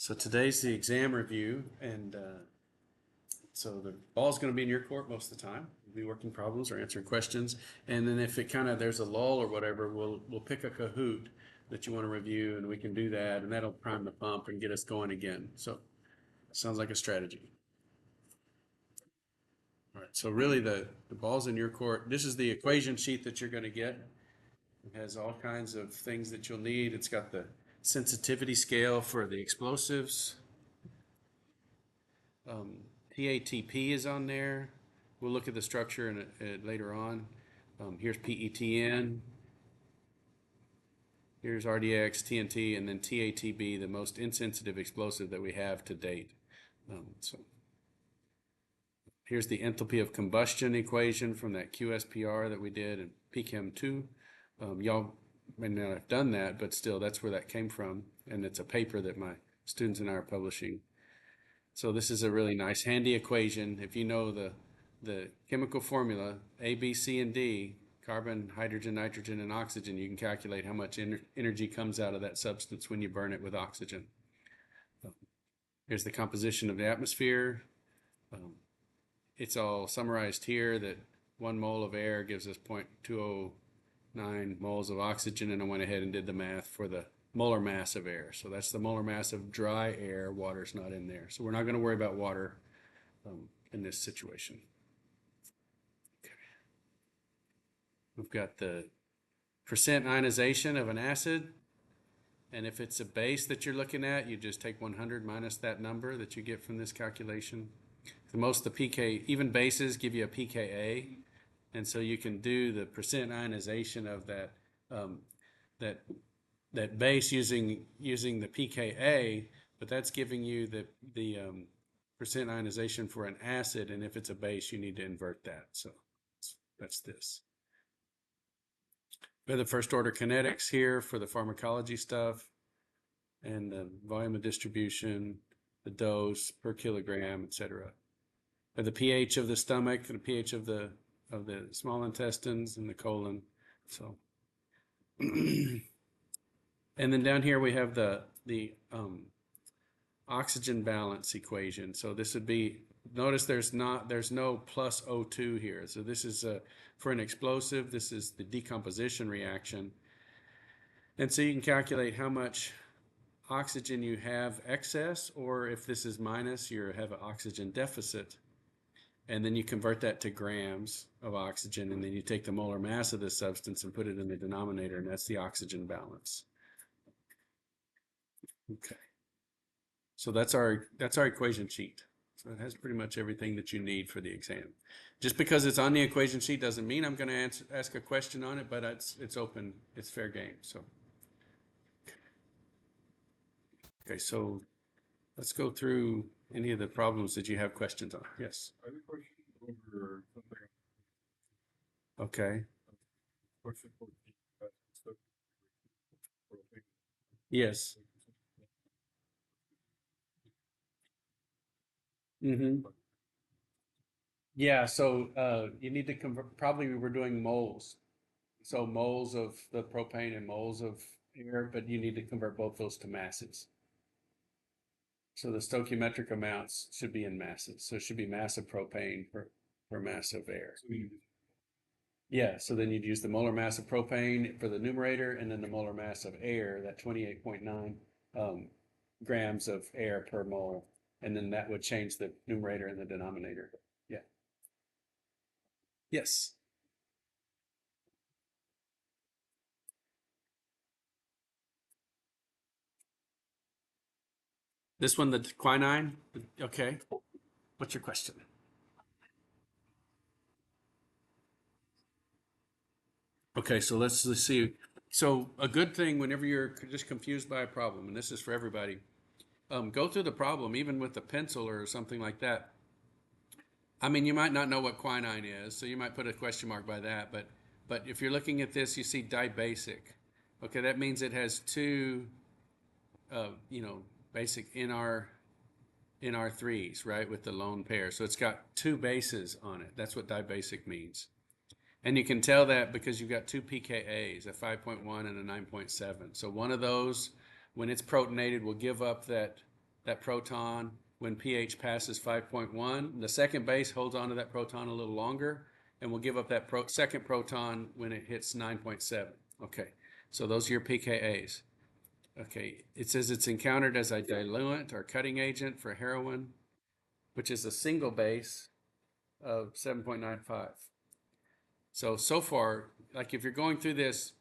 So today's the exam review, and so the ball's going to be in your court most of the time. We'll be working problems or answering questions, and then if it kind of there's a lull or whatever, we'll pick a Kahoot that you want to review, and we can do that, and that'll prime the pump and get us going again. So sounds like a strategy. All right. So really, the ball's in your court. This is the equation sheet that you're going to get. It has all kinds of things that you'll need. It's got the sensitivity scale for the explosives. PATP is on there. We'll look at the structure later on. Here's PETN. Here's RDX, TNT, and then TATB, the most insensitive explosive that we have to date. So here's the enthalpy of combustion equation from that QSPR that we did in PChem 2. Y'all may not have done that, but still, that's where that came from. And it's a paper that my students and I are publishing. So this is a really nice, handy equation. If you know the chemical formula, A, B, C, and D, carbon, hydrogen, nitrogen, and oxygen, you can calculate how much energy comes out of that substance when you burn it with oxygen. Here's the composition of the atmosphere. It's all summarized here that 1 mole of air gives us 0.209 moles of oxygen, and I went ahead and did the math for the molar mass of air. So that's the molar mass of dry air. Water's not in there. So we're not going to worry about water in this situation. Okay. We've got the percent ionization of an acid. And if it's a base that you're looking at, you just take 100 minus that number that you get from this calculation. Most of the pK, even bases give you a pKa. And so you can do the percent ionization of that that base using the pKa, but that's giving you the percent ionization for an acid, and if it's a base, you need to invert that. So that's this. We have the first order kinetics here for the pharmacology stuff, and the volume of distribution, the dose per kilogram, etc. The pH of the stomach, the pH of the small intestines, and the colon. So. And then down here we have the oxygen balance equation. So this would be, notice there's no plus O2 here. So this is for an explosive, this is the decomposition reaction. And so you can calculate how much oxygen you have excess, or if this is minus, you have an oxygen deficit. And then you convert that to grams of oxygen, and then you take the molar mass of this substance and put it in the denominator, and that's the oxygen balance. Okay. So that's our equation sheet. So it has pretty much everything that you need for the exam. Just because it's on the equation sheet doesn't mean I'm going to ask a question on it, but it's open, it's fair game. So okay, so let's go through any of the problems that you have questions on. Yes. I have a question over something. Okay. Question 14. Yes. Mm-hmm. Yeah, so you need to convert, probably we're doing moles. So moles of the propane and moles of air, but you need to convert both those to masses. So the stoichiometric amounts should be in masses. So it should be mass of propane per mass of air. Yeah, so then you'd use the molar mass of propane for the numerator, and then the molar mass of air, that 28.9 grams of air per mole. And then that would change the numerator and the denominator. Yeah. Yes. This one, the quinine? Okay. What's your question? Okay, so let's see. So a good thing whenever you're just confused by a problem, and this is for everybody, go through the problem, even with a pencil or something like that. I mean, you might not know what quinine is, so you might put a question mark by that. But if you're looking at this, you see dibasic. Okay, that means it has two, basic NR3s, right, with the lone pair. So it's got two bases on it. That's what dibasic means. And you can tell that because you've got two pKa's, a 5.1 and a 9.7. So one of those, when it's protonated, will give up that that proton when pH passes 5.1. The second base holds onto that proton a little longer and will give up that second proton when it hits 9.7. Okay, so those are your pKa's. Okay, it says it's encountered as a diluent or cutting agent for heroin, which is a single base of 7.95. So far, like if you're going through this,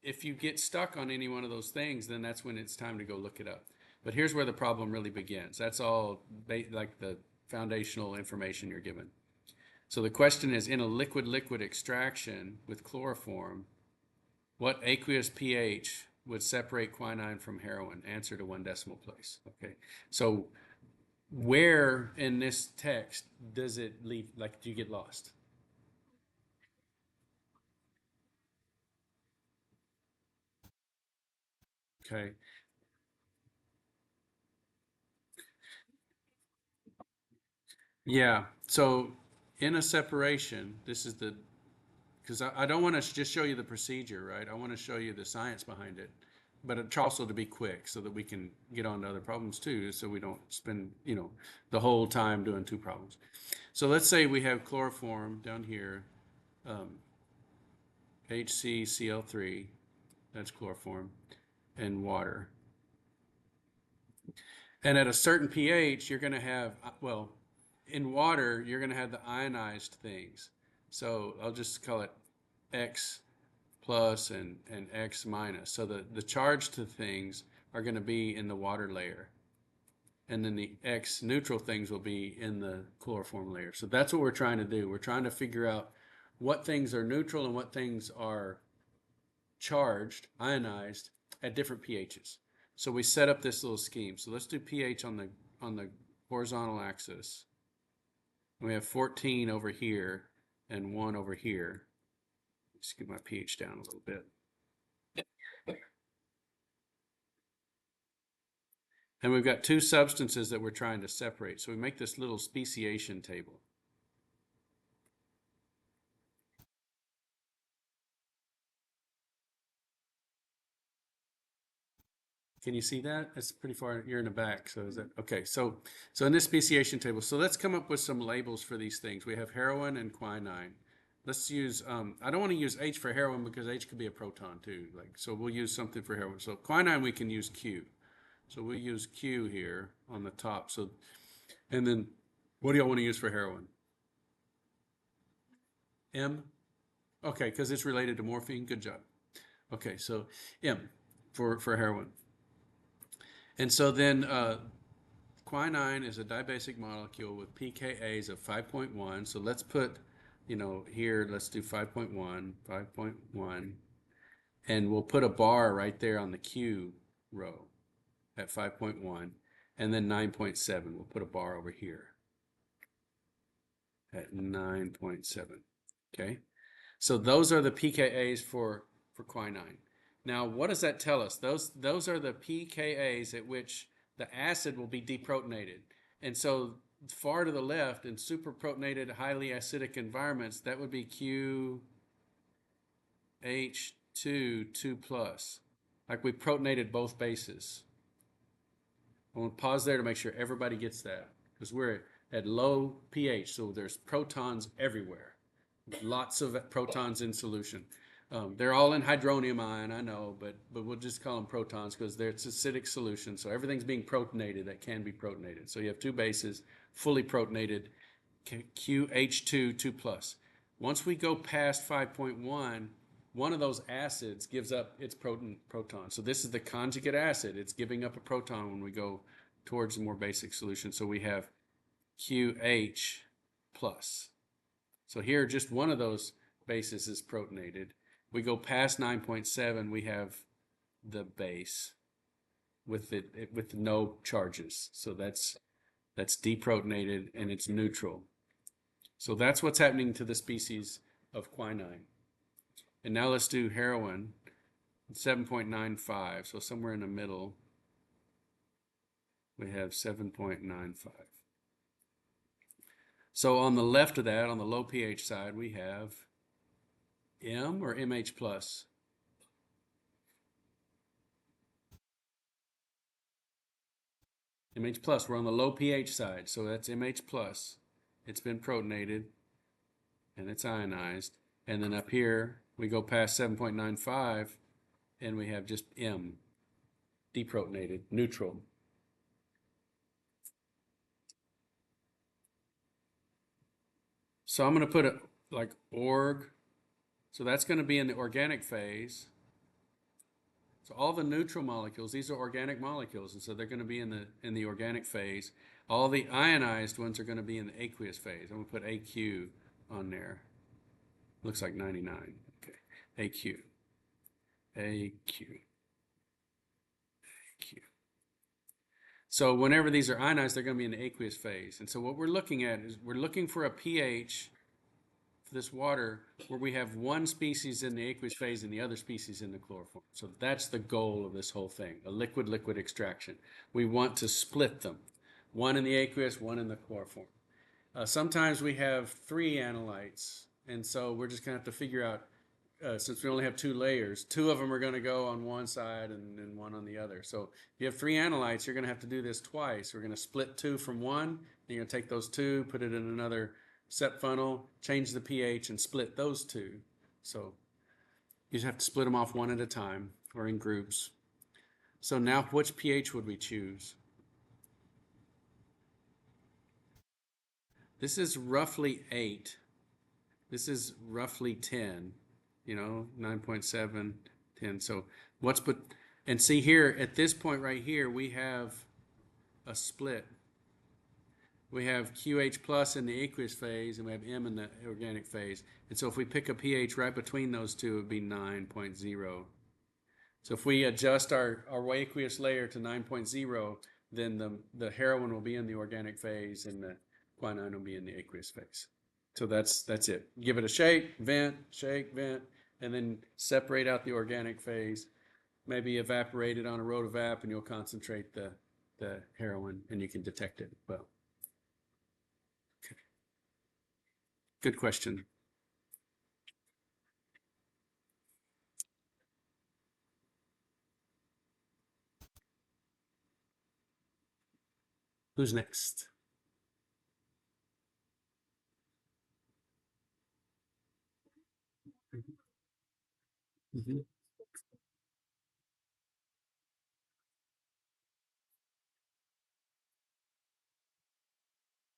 if you get stuck on any one of those things, then that's when it's time to go look it up. But here's where the problem really begins. That's all like the foundational information you're given. So the question is, in a liquid-liquid extraction with chloroform, what aqueous pH would separate quinine from heroin? Answer to 1 decimal place. Okay, so where in this text does it leave, like, do you get lost? Okay, yeah, so in a separation, this is the, because I don't want to just show you the procedure, right? I want to show you the science behind it, but it's also to be quick so that we can get on to other problems too, so we don't spend, the whole time doing 2 problems. So let's say we have chloroform down here, um, HCCl3, that's chloroform, and water. And at a certain pH, you're going to have, well, in water, you're going to have the ionized things. So I'll just call it X plus and X minus. So the charge to things are going to be in the water layer. And then the X neutral things will be in the chloroform layer. So that's what we're trying to do. We're trying to figure out what things are neutral and what things are charged, ionized at different pHs. So we set up this little scheme. So let's do pH on the horizontal axis. We have 14 over here and 1 over here. Let's get my pH down a little bit. And we've got 2 substances that we're trying to separate. So we make this little speciation table. Can you see that? That's pretty far. You're in the back. So is that okay? So in this speciation table, so let's come up with some labels for these things. We have heroin and quinine. Let's use. I don't want to use H for heroin because H could be a proton too. Like so, we'll use something for heroin. So quinine we can use Q. So we'll use Q here on the top. So and then what do y'all want to use for heroin? M. Okay, because it's related to morphine. Good job. Okay, so M for heroin. And so then quinine is a dibasic molecule with pKa's of 5.1. So let's put, here, let's do 5.1, 5.1. And we'll put a bar right there on the Q row at 5.1. And then 9.7. We'll put a bar over here at 9.7. Okay. So those are the pKa's for quinine. Now, what does that tell us? Those are the pKa's at which the acid will be deprotonated. And so far to the left in superprotonated, highly acidic environments, that would be QH2, 2 plus. Like we protonated both bases. I want to pause there to make sure everybody gets that because we're at low pH, so there's protons everywhere. Lots of protons in solution. They're all in hydronium ion, I know, but we'll just call them protons because it's acidic solution. So everything's being protonated that can be protonated. So you have 2 bases, fully protonated, QH2, 2 plus. Once we go past 5.1, one of those acids gives up its proton. So this is the conjugate acid. It's giving up a proton when we go towards a more basic solution. So we have QH plus. So here, just one of those bases is protonated. We go past 9.7, we have the base with no charges. So that's deprotonated and it's neutral. So that's what's happening to the species of quinine. And now let's do heroin, 7.95. So somewhere in the middle, we have 7.95. So on the left of that, on the low pH side, we have M or MH plus. MH plus. We're on the low pH side, so that's MH plus. It's been protonated and it's ionized. And then up here, we go past 7.95 and we have just M, deprotonated, neutral. So I'm going to put it like org. So that's going to be in the organic phase. So all the neutral molecules, these are organic molecules, and so they're going to be in the organic phase. All the ionized ones are going to be in the aqueous phase. I'm going to put AQ on there. Looks like 99. Okay. AQ. AQ. AQ. So whenever these are ionized, they're going to be in the aqueous phase. And so what we're looking at is we're looking for a pH for this water where we have one species in the aqueous phase and the other species in the chloroform. So that's the goal of this whole thing, a liquid-liquid extraction. We want to split them, one in the aqueous, one in the chloroform. Sometimes we have three analytes, and so we're just going to have to figure out, since we only have two layers, two of them are going to go on one side and one on the other. So if you have three analytes, you're going to have to do this twice. We're going to split two from one, and you're going to take those two, put it in another set funnel, change the pH, and split those two. So you just have to split them off one at a time or in groups. So now which pH would we choose? This is roughly 8. This is roughly 10, 9.7, 10. So what's but, and see here at this point right here, we have a split. We have QH plus in the aqueous phase and we have M in the organic phase. And so if we pick a pH right between those two, it would be 9.0. So if we adjust our aqueous layer to 9.0, then the heroin will be in the organic phase and the quinine will be in the aqueous phase. So that's it. Give it a shake, vent, and then separate out the organic phase. Maybe evaporate it on a rotovap and you'll concentrate the heroin and you can detect it well. Okay. Good question. Who's next? Mm-hmm.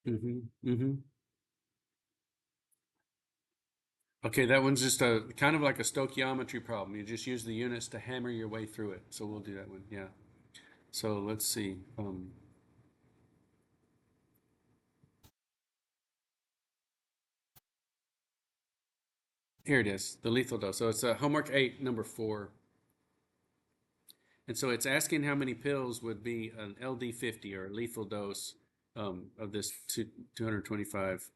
Mm-hmm. Mm-hmm. Okay, that one's just a kind of like a stoichiometry problem. You just use the units to hammer your way through it. So we'll do that one. Yeah. So let's see. Here it is, the lethal dose. So it's homework 8, number 4. And so it's asking how many pills would be an LD50 or a lethal dose of this 225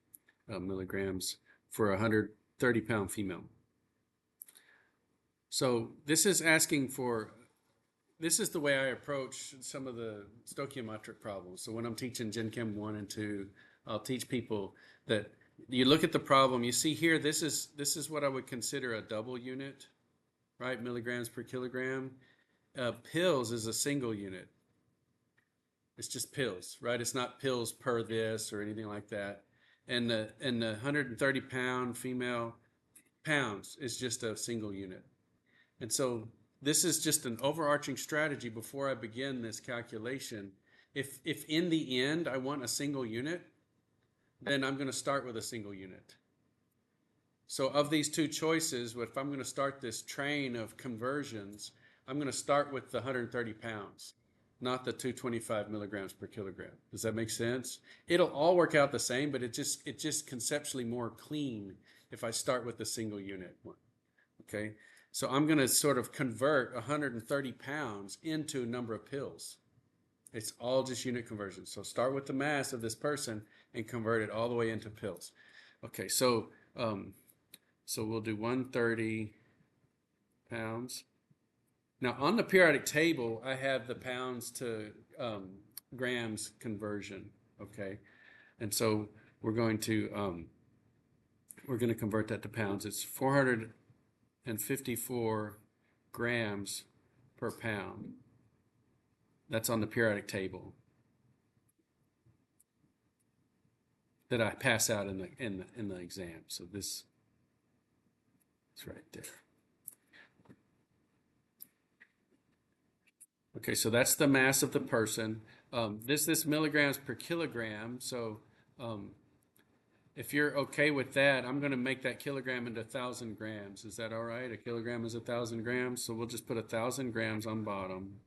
milligrams for a 130-pound female. So this is asking for, this is the way I approach some of the stoichiometric problems. So when I'm teaching Gen Chem 1 and 2, I'll teach people that you look at the problem, you see here, this is what I would consider a double unit, right? Milligrams per kilogram. Pills is a single unit. It's just pills, right? It's not pills per this or anything like that. And the 130-pound female pounds is just a single unit. And so this is just an overarching strategy before I begin this calculation. If in the end I want a single unit, then I'm going to start with a single unit. So of these two choices, if I'm going to start this train of conversions, I'm going to start with the 130 pounds, not the 225 milligrams per kilogram. Does that make sense? It'll all work out the same, but it's just conceptually more clean if I start with the single unit one. Okay, so I'm going to sort of convert 130 pounds into a number of pills. It's all just unit conversion. So start with the mass of this person and convert it all the way into pills. Okay, so we'll do 130 pounds. Now on the periodic table, I have the pounds to grams conversion. Okay, and so we're going to convert that to pounds. It's 454 grams per pound. That's on the periodic table. that I pass out in the exam. So this is right there. Okay, so that's the mass of the person. This milligrams per kilogram. So um, if you're okay with that, I'm going to make that kilogram into 1,000 grams. Is that all right? A kilogram is 1,000 grams. So we'll just put 1,000 grams on bottom.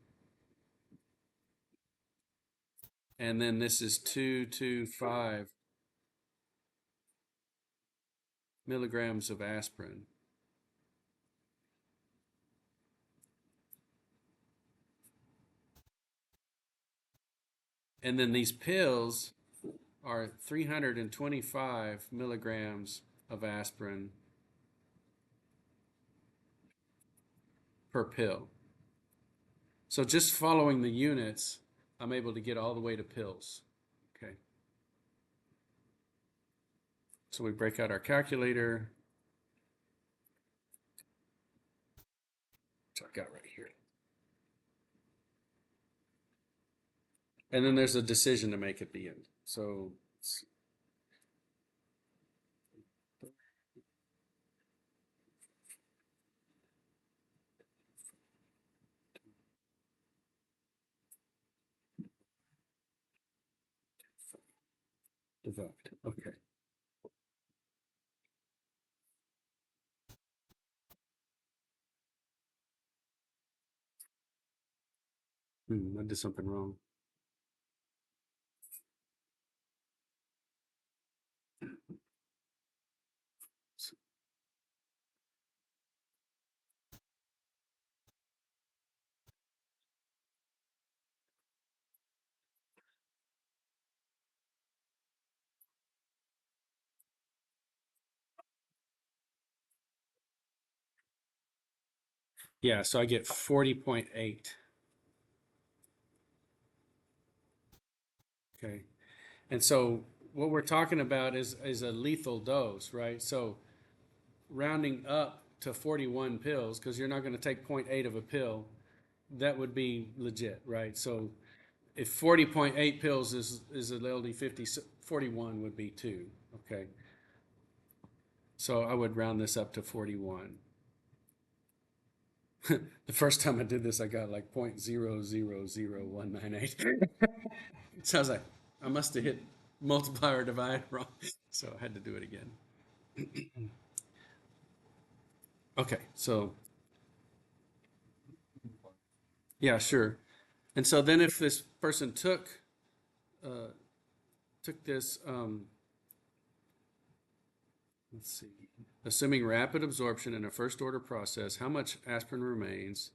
And then this is 225 milligrams of aspirin. And then these pills are 325 milligrams of aspirin per pill. So just following the units, I'm able to get all the way to pills. Okay. So we break out our calculator, which I've got right here. And then there's a decision to make at the end. So divide. Okay. I did something wrong. Yeah, so I get 40.8. Okay. And so what we're talking about is a lethal dose, right? So rounding up to 41 pills, because you're not going to take zero point 0.8 of a pill, that would be legit, right? So if 40.8 pills is a LD50, 41 would be 2. Okay. So I would round this up to 41. The first time I did this, I got like 0.000198. So I was like, I must have hit multiply or divide wrong. So I had to do it again. Okay, so yeah, sure. And so then if this person uh, took this, let's see, assuming rapid absorption in a first order process, how much aspirin remains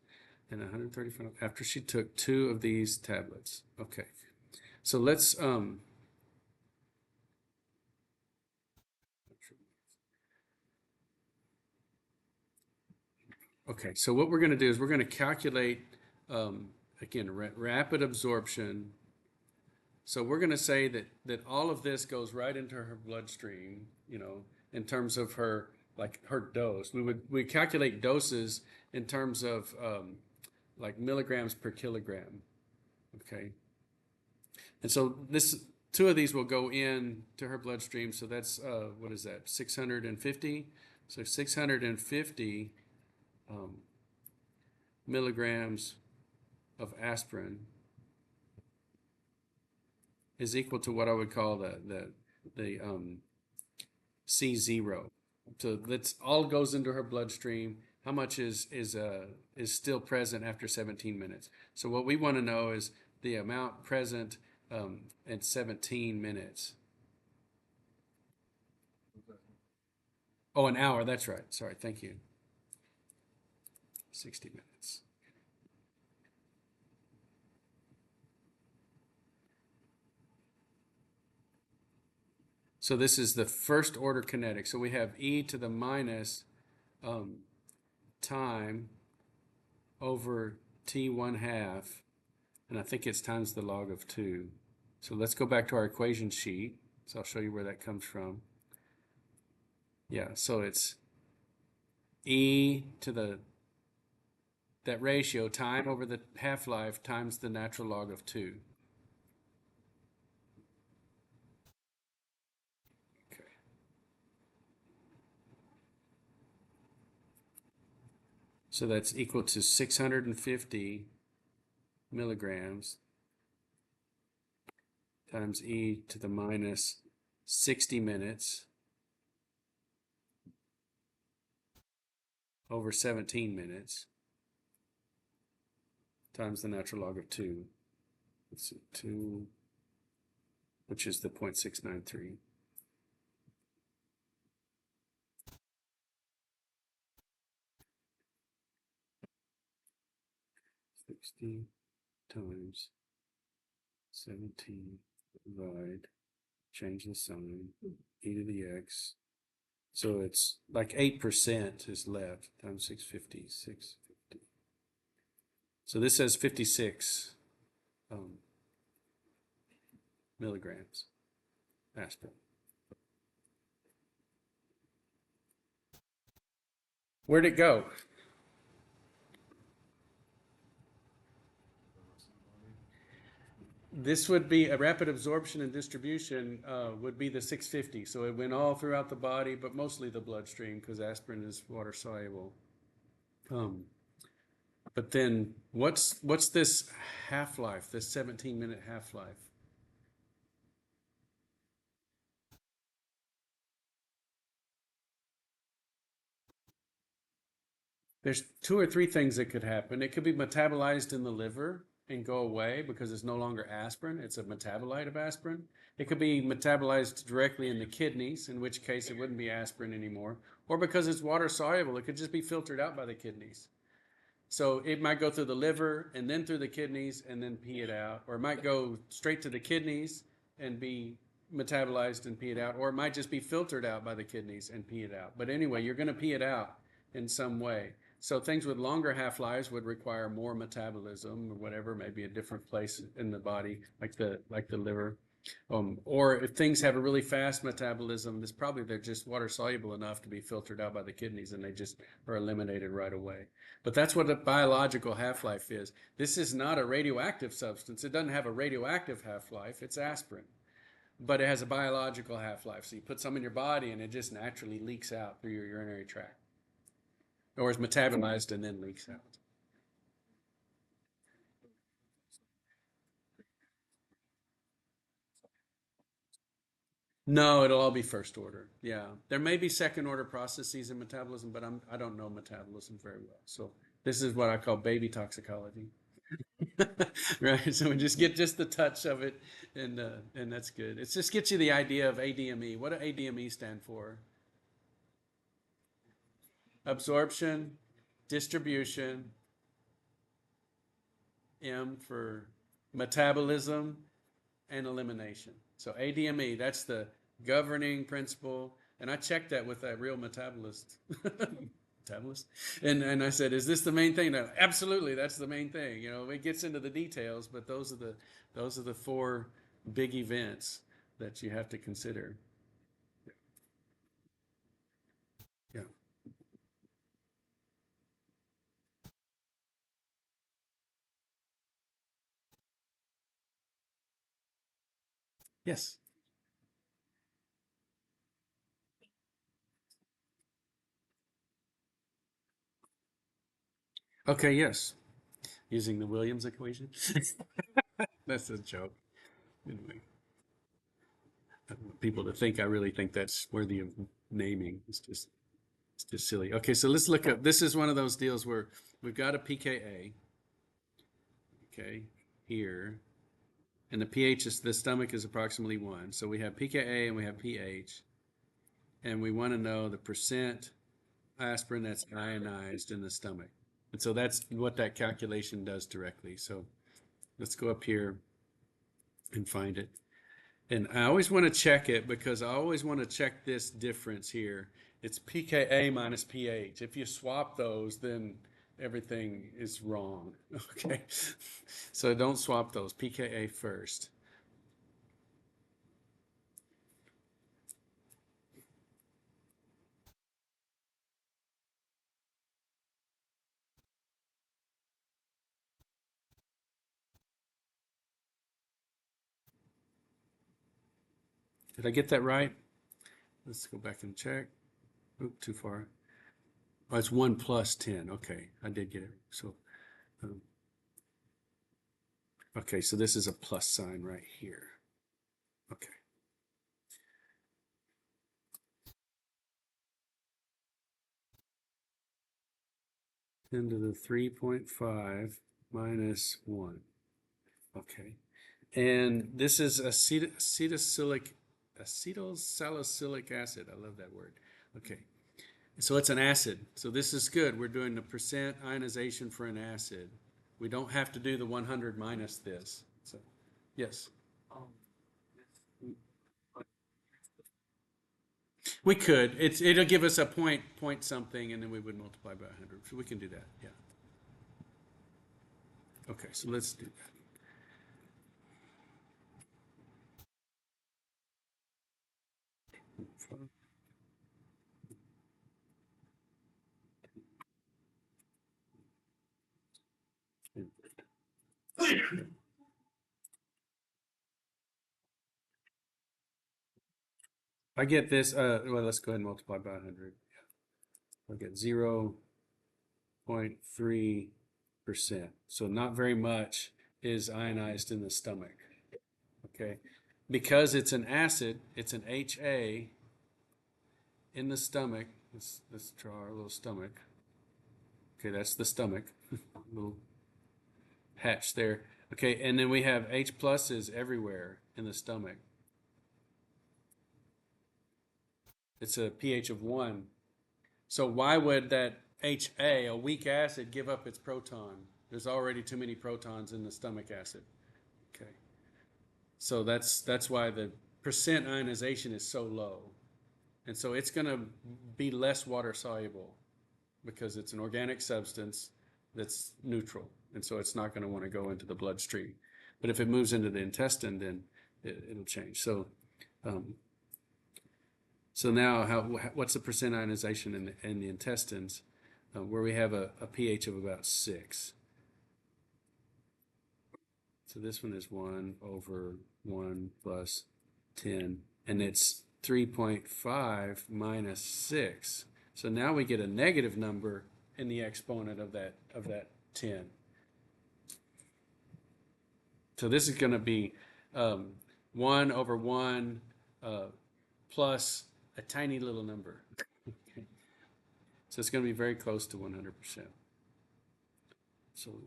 in 135 after she took 2 of these tablets? Okay, so let's okay, so what we're going to do is we're going to calculate um, again rapid absorption. So we're going to say that all of this goes right into her bloodstream, in terms of her like her dose. We calculate doses in terms of like milligrams per kilogram. Okay, and so this 2 of these will go in to her bloodstream. So that's what is that? 650. So 650 um, milligrams of aspirin is equal to what I would call the C0. So that's all goes into her bloodstream. How much is still present after 17 minutes? So what we want to know is the amount present at 17 minutes. Oh, an hour. That's right. Sorry. Thank you. 60 minutes. So this is the first order kinetic. So we have e to the minus um, time over t1/2, and I think it's times the log of 2. So let's go back to our equation sheet. So I'll show you where that comes from. Yeah, so it's e to that ratio, time over the half-life times the natural log of 2. So that's equal to 650 milligrams times e to the minus 60 minutes over 17 minutes times the natural log of 2. It's 2, which is the 0.693. Sixty times 17 divide, change the sign, e to the x. So it's like 8% is left times 650, 650. So this says 56 milligrams aspirin. Where'd it go? This would be a rapid absorption and distribution would be the 650. So it went all throughout the body, but mostly the bloodstream because aspirin is water soluble. But then what's this half-life, this 17-minute half-life? There's two or three things that could happen. It could be metabolized in the liver and go away because it's no longer aspirin, it's a metabolite of aspirin. It could be metabolized directly in the kidneys, in which case it wouldn't be aspirin anymore. Or because it's water soluble, it could just be filtered out by the kidneys. So it might go through the liver and then through the kidneys and then pee it out, or it might go straight to the kidneys and be metabolized and pee it out, or it might just be filtered out by the kidneys and pee it out. But anyway, you're going to pee it out in some way. So things with longer half-lives would require more metabolism or whatever, maybe a different place in the body, like the liver. Or if things have a really fast metabolism, it's probably they're just water soluble enough to be filtered out by the kidneys and they just are eliminated right away. But that's what a biological half-life is. This is not a radioactive substance. It doesn't have a radioactive half-life. It's aspirin. But it has a biological half-life. So you put some in your body and it just naturally leaks out through your urinary tract. Or is metabolized and then leaks out. No, it'll all be first order. Yeah. There may be second order processes in metabolism, but I don't know metabolism very well. So this is what I call baby toxicology. Right. So we just get just the touch of it and that's good. It just gets you the idea of ADME. What do ADME stand for? Absorption, distribution, M for metabolism, and elimination. So ADME, that's the governing principle. And I checked that with that real metabolist. Metabolist. And I said, is this the main thing? No, absolutely, that's the main thing. You know, it gets into the details, but those are the four big events that you have to consider. Yeah. Yes. Okay, yes. Using the Williams equation. That's a joke. Anyway, I don't want people to think I really think that's worthy of naming. It's just silly. Okay, so let's look up. This is one of those deals where we've got a pKa, okay, here, and the pH is the stomach is approximately 1. So we have pKa and we have pH, and we want to know the percent aspirin that's ionized in the stomach. And so that's what that calculation does directly. So let's go up here and find it. And I always want to check it because I always want to check this difference here. It's pKa minus pH. If you swap those, then everything is wrong. Okay. So don't swap those. pKa first. Did I get that right? Let's go back and check. Oop, too far. Oh, it's 1 plus 10. Okay, I did get it. So, um, okay, so this is a plus sign right here. Okay. Ten to the 3.5 minus 1. Okay. And this is acetylsalicylic acid. I love that word. Okay. So it's an acid. So this is good. We're doing the percent ionization for an acid. We don't have to do the 100 minus this. So, yes. We could. It'll give us a point something, and then we would multiply by 100. So we can do that. Yeah. Okay. So let's do that. I get this. Well, let's go ahead and multiply by 100. I'll get 0.3%. So not very much is ionized in the stomach. Okay. Because it's an acid, it's an HA in the stomach. Let's draw our little stomach. Okay, that's the stomach. Little hatch there. Okay, and then we have H pluses everywhere in the stomach. It's a pH of 1. So why would that HA, a weak acid, give up its proton? There's already too many protons in the stomach acid. Okay. So that's why the percent ionization is so low. And so it's going to be less water soluble because it's an organic substance that's neutral. And so it's not going to want to go into the bloodstream. But if it moves into the intestine, then it'll change. So so now what's the percent ionization in the intestines where we have a pH of about 6? So this one is 1 over 1 plus 10, and it's 3.5 minus 6. So now we get a negative number in the exponent of that 10. So this is going to be 1 over 1 plus a tiny little number. Okay. So it's going to be very close to 100%. So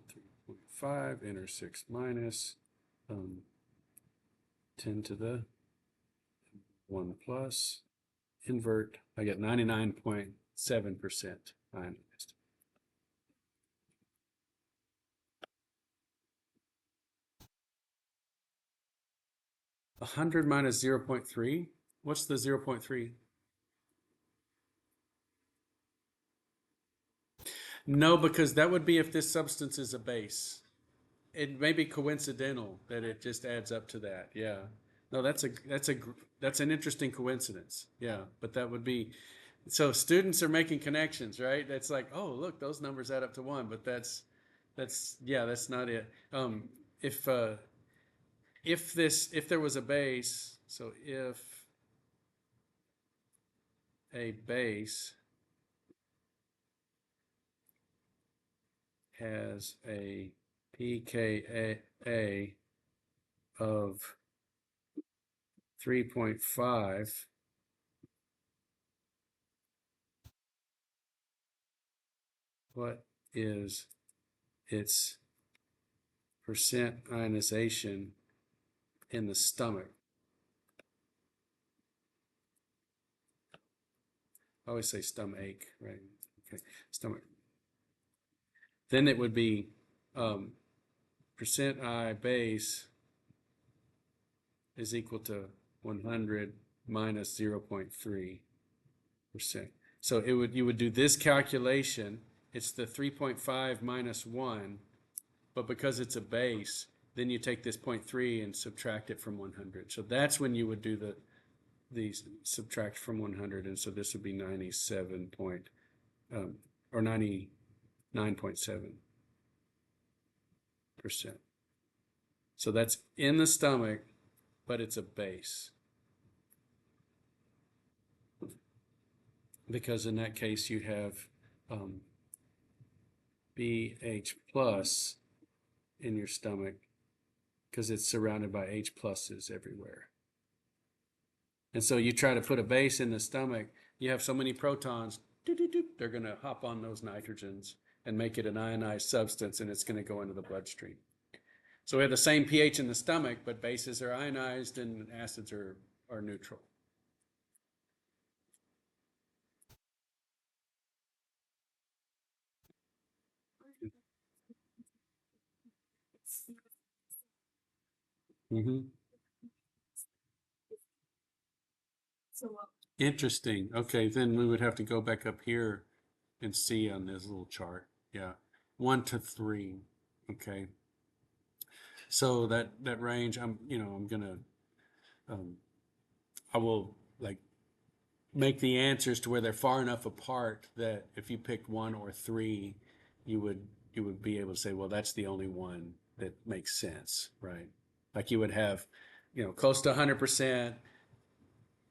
3.5, enter 6 minus 10 to the 1 plus, invert, I get 99.7% ionized. 100 minus 0.3, what's the 0.3? No, because that would be if this substance is a base. It may be coincidental that it just adds up to that. Yeah. No, that's an interesting coincidence. Yeah, but that would be so students are making connections, right? That's like, oh, look, those numbers add up to 1, but that's yeah, that's not it. If if there was a base, so if a base has a pKa of 3.5, what is its percent ionization in the stomach? I always say stomach, right? Okay, stomach. Then it would be percent I base is equal to 100 minus 0.3%. So you would do this calculation. It's the 3.5 minus 1, but because it's a base, then you take this 0.3 and subtract it from 100. So that's when you would do the subtract from 100, and so this would be 97 point or 99.7%. So that's in the stomach, but it's a base. Because in that case you have um, BH plus in your stomach because it's surrounded by H pluses everywhere. And so you try to put a base in the stomach, you have so many protons, they're going to hop on those nitrogens and make it an ionized substance, and it's going to go into the bloodstream. So we have the same pH in the stomach, but bases are ionized and acids are neutral. Mm-hmm. Interesting. Okay, then we would have to go back up here and see on this little chart. Yeah, 1 to 3. Okay, so that range, I'm gonna, um, I will like make the answers to where they're far enough apart that if you picked 1 or 3, you would you would be able to say, well, that's the only one that makes sense, right? Like you would have, close to 100%,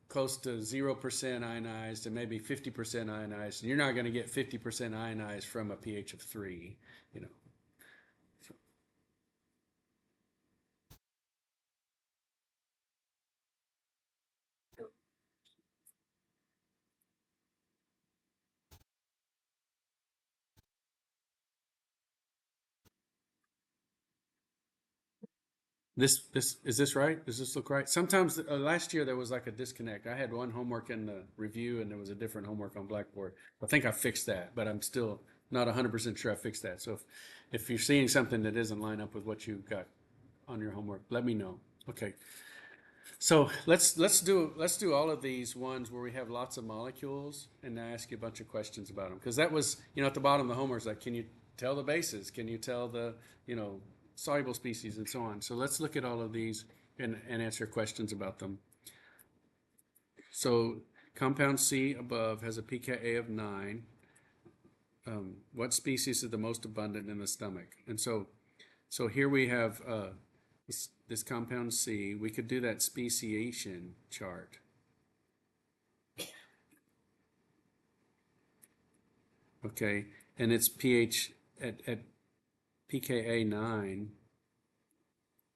close to 0% ionized, and maybe 50% ionized. And you're not going to get 50% ionized from a pH of 3, you know. This is this right? Does this look right? Sometimes last year there was like a disconnect. I had one homework in the review and there was a different homework on Blackboard. I think I fixed that, but I'm still not 100% sure I fixed that. So if you're seeing something that doesn't line up with what you got on your homework, let me know. Okay. So let's do all of these ones where we have lots of molecules, and I ask you a bunch of questions about them because that was at the bottom of the homework is like, can you tell the bases? Can you tell the you know soluble species and so on? So let's look at all of these and answer questions about them. So compound C above has a pKa of 9. What species is the most abundant in the stomach? And so here we have this compound C. We could do that speciation chart. Okay, and it's pH at pKa 9,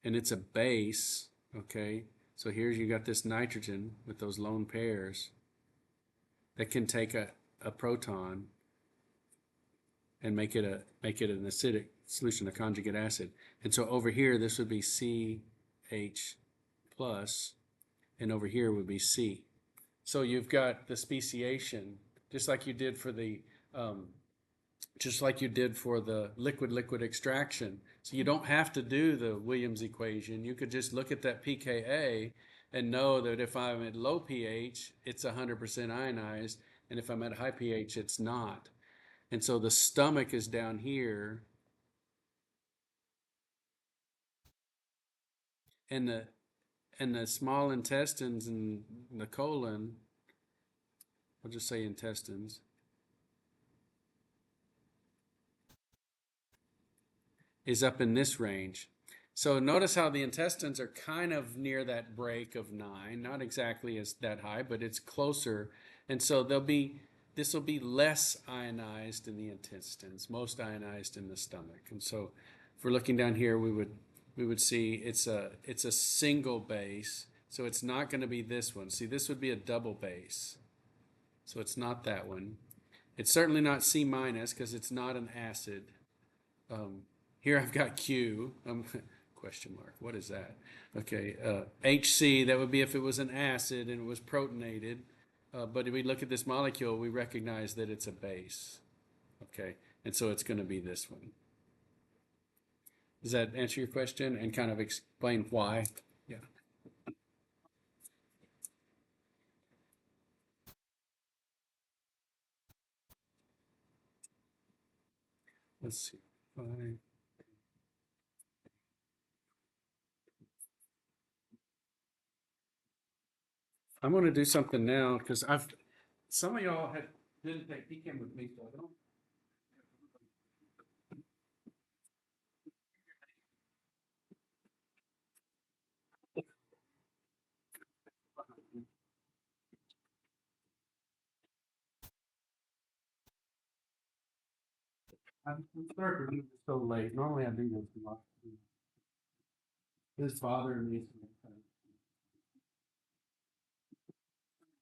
and it's a base. Okay, so here you got this nitrogen with those lone pairs that can take a proton and make it an acidic solution, a conjugate acid. And so over here this would be CH plus, and over here would be C. So you've got the speciation, just like you did for the liquid extraction. So you don't have to do the Williams equation. You could just look at that pKa and know that if I'm at low pH, it's 100% ionized, and if I'm at high pH, it's not. And so the stomach is down here, and the small intestines and the colon, I'll just say intestines, is up in this range. So notice how the intestines are kind of near that break of 9, not exactly as that high, but it's closer. And so this will be less ionized in the intestines, most ionized in the stomach. And so if we're looking down here, we would see it's a single base. So it's not going to be this one. See, this would be a double base. So it's not that one. It's certainly not C minus because it's not an acid. Um, Here I've got Q. Question mark. What is that? Okay. HC, that would be if it was an acid and it was protonated. But if we look at this molecule, we recognize that it's a base. Okay. And so it's going to be this one. Does that answer your question and kind of explain why? Yeah. Let's see. I'm going to do something now because some of y'all didn't take PChem with me, so I don't. I'm sorry for being so late. Normally I do this a lot. This bothering me.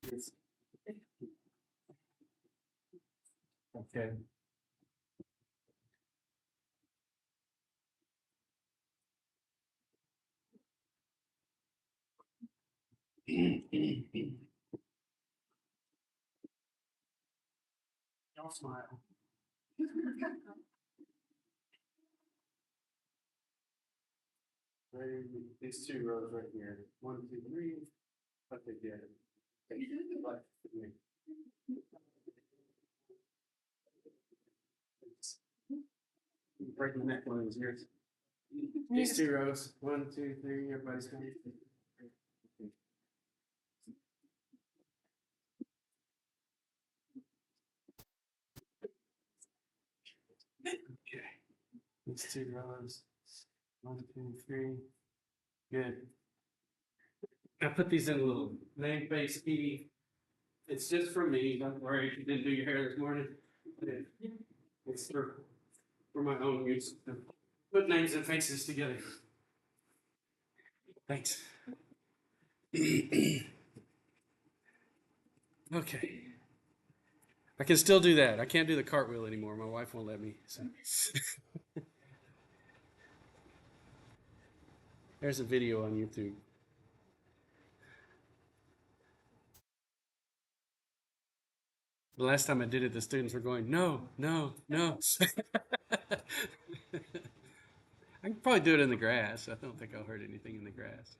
It's- Okay. Y'all smile. Right, these two rows right here. 1, 2, 3. What they did. Like, breaking the neck one is yours. These two rows. 1, 2, 3. Everybody's coming. Okay. These two rows. 1, 2, 3. Good. I put these in a little name face key. It's just for me. Don't worry if you didn't do your hair this morning. It's for my own use. Put names and faces together. Thanks. Okay. I can still do that. I can't do the cartwheel anymore. My wife won't let me. So. There's a video on YouTube. The last time I did it, the students were going, no, no, no. I can probably do it in the grass. I don't think I'll hurt anything in the grass.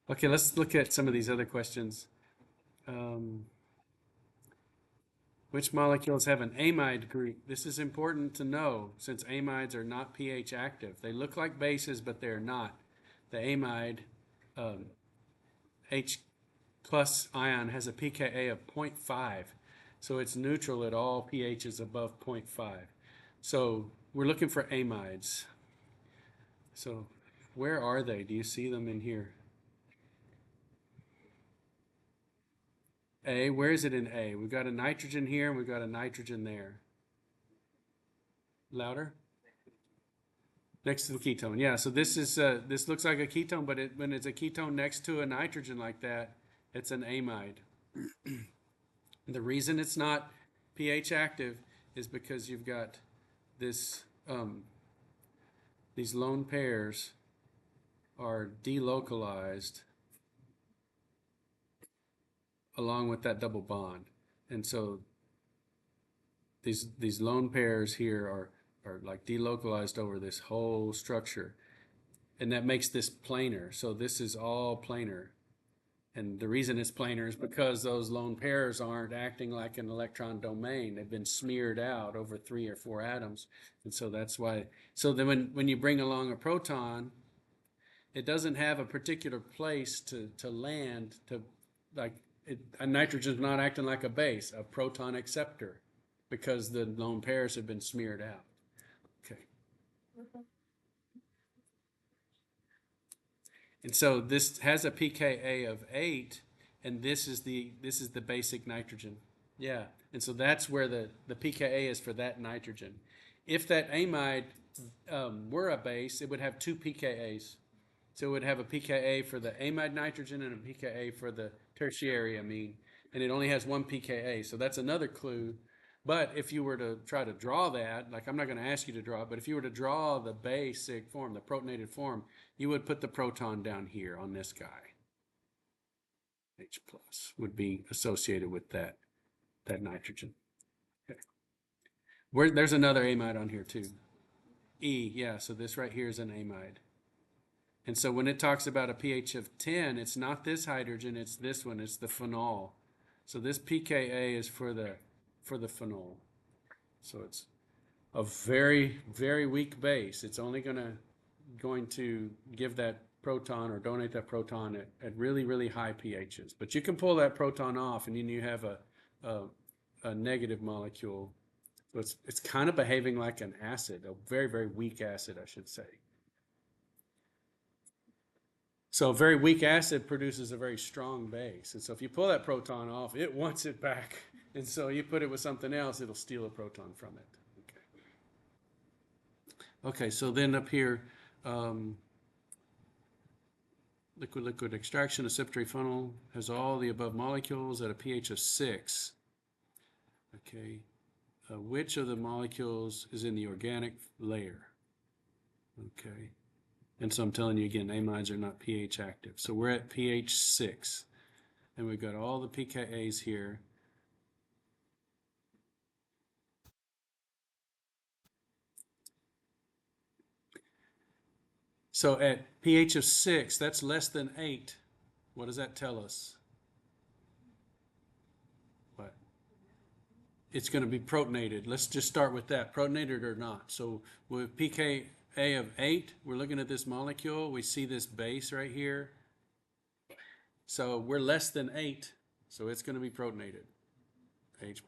Okay, let's look at some of these other questions. Um, which molecules have an amide group? This is important to know since amides are not pH active. They look like bases, but they're not. The amide um, H plus ion has a pKa of 0.5, so it's neutral at all pHs above 0.5. So we're looking for amides. So where are they? Do you see them in here? A, where is it in A? We've got a nitrogen here and we've got a nitrogen there. Louder? Next to the ketone. Yeah, so this looks like a ketone, but when it's a ketone next to a nitrogen like that, it's an amide. The reason it's not pH active is because you've got this these lone pairs are delocalized along with that double bond, and so these lone pairs here are like delocalized over this whole structure, and that makes this planar. So this is all planar. And the reason it's planar is because those lone pairs aren't acting like an electron domain. They've been smeared out over 3 or 4 atoms. And so that's why. So then when you bring along a proton, it doesn't have a particular place to land to, like, a nitrogen's not acting like a base, a proton acceptor, because the lone pairs have been smeared out. Okay. And so this has a pKa of 8, and this is the basic nitrogen. Yeah. And so that's where the pKa is for that nitrogen. If that amide were a base, it would have 2 pKa's. So it would have a pKa for the amide nitrogen and a pKa for the tertiary amine, and it only has 1 pKa. So that's another clue. But if you were to try to draw that, like I'm not going to ask you to draw it, but if you were to draw the basic form, the protonated form, you would put the proton down here on this guy. H plus would be associated with that nitrogen. Okay. There's another amide on here too. E, yeah, so this right here is an amide. And so when it talks about a pH of 10, it's not this hydrogen, it's this one, it's the phenol. So this pKa is for the phenol. So it's a very, very weak base. It's only going to give that proton or donate that proton at really, really high pHs. But you can pull that proton off and then you have a negative molecule. So it's kind of behaving like an acid, a very, very weak acid, I should say. So a very weak acid produces a very strong base. And so if you pull that proton off, it wants it back. And so you put it with something else, it'll steal a proton from it. Okay, so then up here, liquid extraction, a separator funnel has all the above molecules at a pH of 6. Okay, which of the molecules is in the organic layer? Okay, and so I'm telling you again, amides are not pH active. So we're at pH 6, and we've got all the pKa's here. So at pH of 6, that's less than 8. What does that tell us? What? It's going to be protonated. Let's just start with that, protonated or not. So with pKa of 8, we're looking at this molecule. We see this base right here. So we're less than 8, so it's going to be protonated, H+.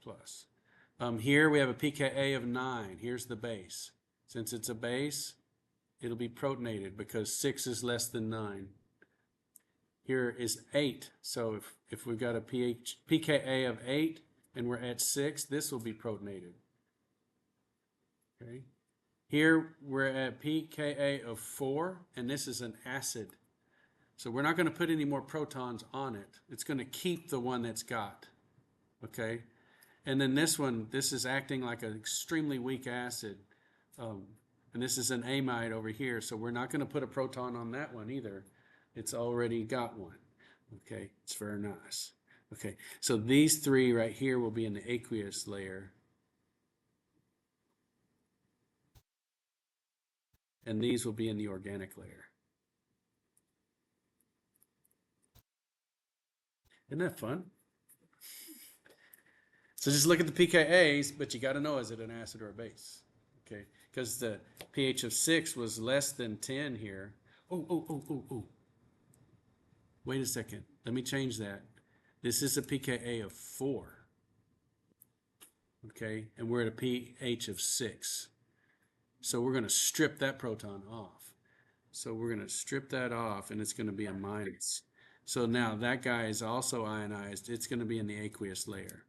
Here we have a pKa of 9. Here's the base. Since it's a base, it'll be protonated because 6 is less than 9. Here is 8. So if we've got a pKa of 8 and we're at 6, this will be protonated. Okay. Here we're at pKa of 4, and this is an acid. So we're not going to put any more protons on it. It's going to keep the one that's got. Okay. And then this one, this is acting like an extremely weak acid. And this is an amide over here. So we're not going to put a proton on that one either. It's already got one. Okay. It's very nice. Okay. So these three right here will be in the aqueous layer. And these will be in the organic layer. Isn't that fun? So just look at the pKa's, but you got to know, is it an acid or a base? Okay, because the pH of 6 was less than 10 here. Oh. Wait a second. Let me change that. This is a pKa of 4. Okay, and we're at a pH of 6. So we're going to strip that proton off. So we're going to strip that off, and it's going to be a minus. So now that guy is also ionized. It's going to be in the aqueous layer.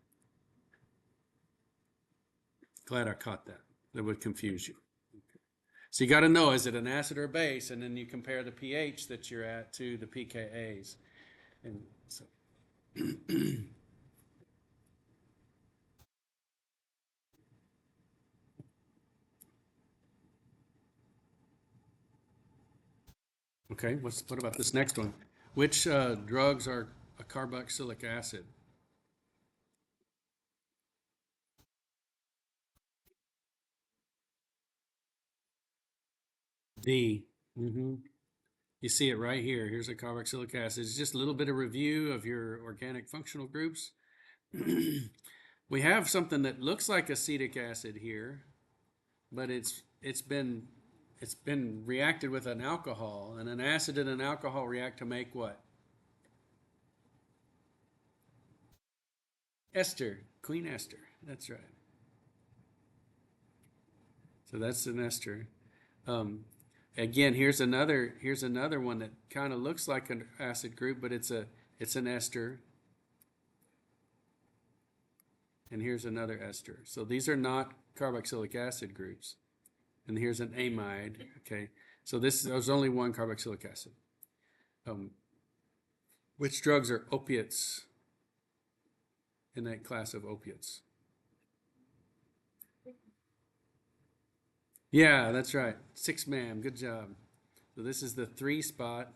Glad I caught that. That would confuse you. Okay. So you got to know, is it an acid or a base? And then you compare the pH that you're at to the pKa's. And so okay, what about this next one? Which drugs are a carboxylic acid? D. Mm-hmm. You see it right here. Here's a carboxylic acid. It's just a little bit of review of your organic functional groups. We have something that looks like acetic acid here, but it's been reacted with an alcohol, and an acid and an alcohol react to make what? Ester, Queen Ester. That's right. So that's an ester. Um, Again, here's another one that kind of looks like an acid group, but it's an ester. And here's another ester. So these are not carboxylic acid groups. And here's an amide. Okay, so there's only one carboxylic acid. Which drugs are opiates in that class of opiates? Yeah, that's right. 6, ma'am. Good job. So this is the 3 spot,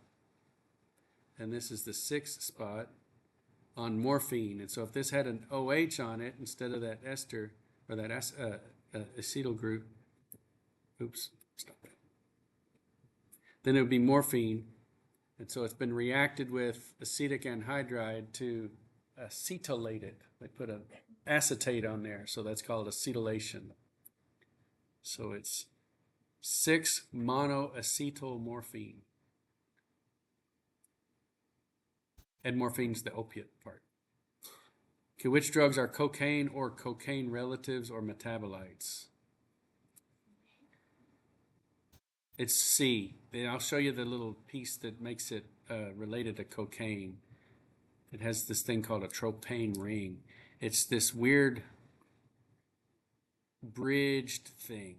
and this is the 6 spot on morphine. And so if this had an OH on it instead of that ester or that acetyl group, oops, stop that. Then it would be morphine. And so it's been reacted with acetic anhydride to acetylate it. They put an acetate on there, so that's called acetylation. So it's 6-monoacetylmorphine. And morphine's the opiate part. Okay, which drugs are cocaine or cocaine relatives or metabolites? It's C. Then I'll show you the little piece that makes it related to cocaine. It has this thing called a tropane ring. It's this weird bridged thing.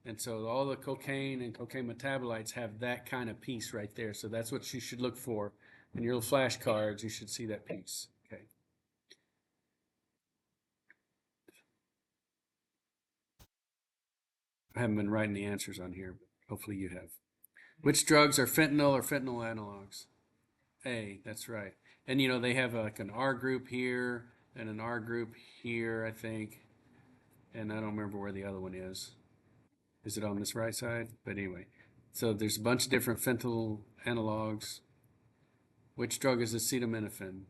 And so all the cocaine and cocaine metabolites have that kind of piece right there. So that's what you should look for. In your little flashcards, you should see that piece. Okay. I haven't been writing the answers on here, but hopefully you have. Which drugs are fentanyl or fentanyl analogs? A, that's right. And they have like an R group here and an R group here, I think. And I don't remember where the other one is. Is it on this right side? But anyway, so there's a bunch of different fentanyl analogs. Which drug is acetaminophen?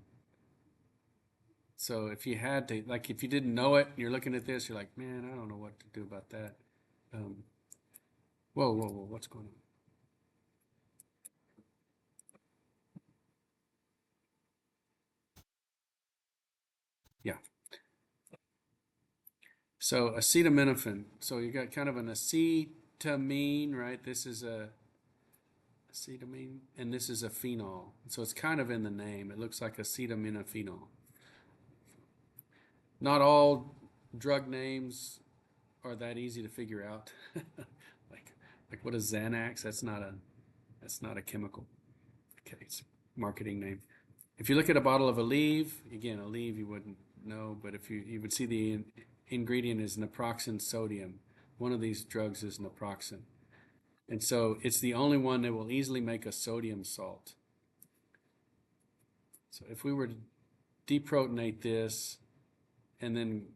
So if you had to, like, if you didn't know it, and you're looking at this, you're like, man, I don't know what to do about that. Um, whoa, whoa, whoa, what's going on? Yeah. So acetaminophen. So you got kind of an acetamine, right? This is a acetamine, and this is a phenol. So it's kind of in the name. It looks like acetaminophenol. Not all drug names are that easy to figure out. like like what is Xanax? That's not a chemical. Okay, it's a marketing name. If you look at a bottle of Aleve, again, Aleve you wouldn't know, but if you would see the ingredient is naproxen sodium. One of these drugs is naproxen. And so it's the only one that will easily make a sodium salt. So if we were to deprotonate this and then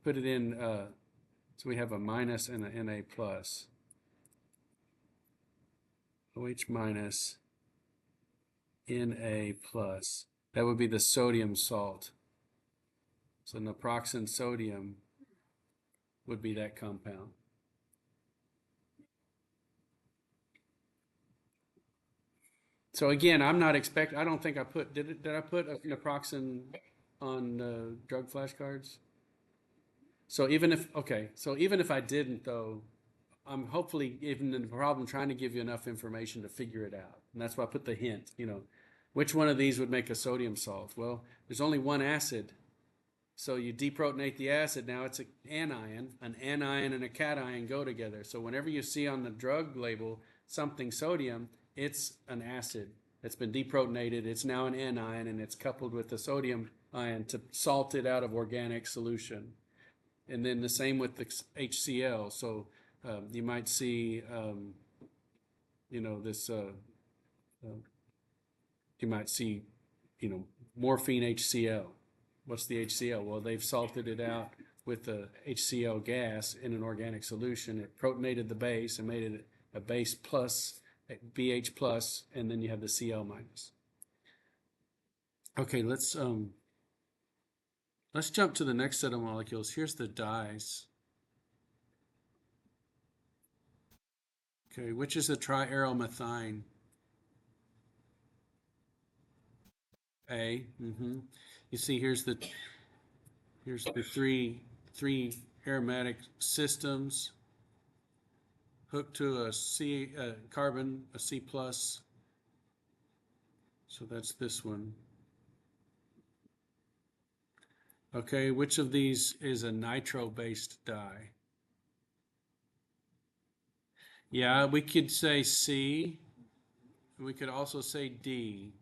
put it in, so we have a minus and a Na plus, OH minus, Na plus. That would be the sodium salt. So naproxen sodium would be that compound. So again, I'm not expect. I don't think I put. Did I put naproxen on drug flashcards? So even if okay, so even if I didn't though, I'm hopefully even in the problem trying to give you enough information to figure it out, and that's why I put the hint. Which one of these would make a sodium salt? Well, there's only one acid. So you deprotonate the acid, now it's an anion. An anion and a cation go together. So whenever you see on the drug label something sodium, it's an acid that's been deprotonated. It's now an anion and it's coupled with the sodium ion to salt it out of organic solution. And then the same with the HCl. So you might see, this, you might see, morphine HCl. What's the HCl? Well, they've salted it out with the HCl gas in an organic solution. It protonated the base and made it a base plus, a BH plus, and then you have the Cl minus. Okay, let's jump to the next set of molecules. Here's the dyes. Okay, which is a triaromethine? A. You see, here's the three aromatic systems hooked to a carbon, a C plus. So that's this one. Okay, which of these is a nitro-based dye? Yeah, we could say C. We could also say D.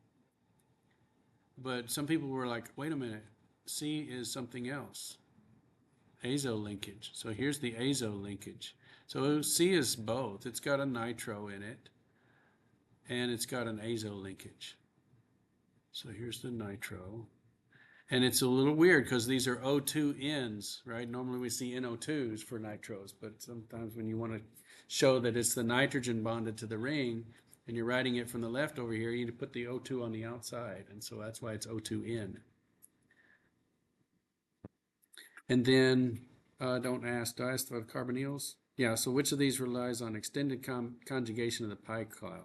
But some people were like, wait a minute, C is something else. Azo linkage. So here's the azo linkage. So C is both. It's got a nitro in it, and it's got an azo linkage. So here's the nitro. And it's a little weird because these are O2 ends, right? Normally we see NO2s for nitros, but sometimes when you want to show that it's the nitrogen bonded to the ring and you're writing it from the left over here, you need to put the O2 on the outside. And so that's why it's O2N. And then, don't ask, diester carbonyls? Yeah, so which of these relies on extended conjugation of the pi cloud?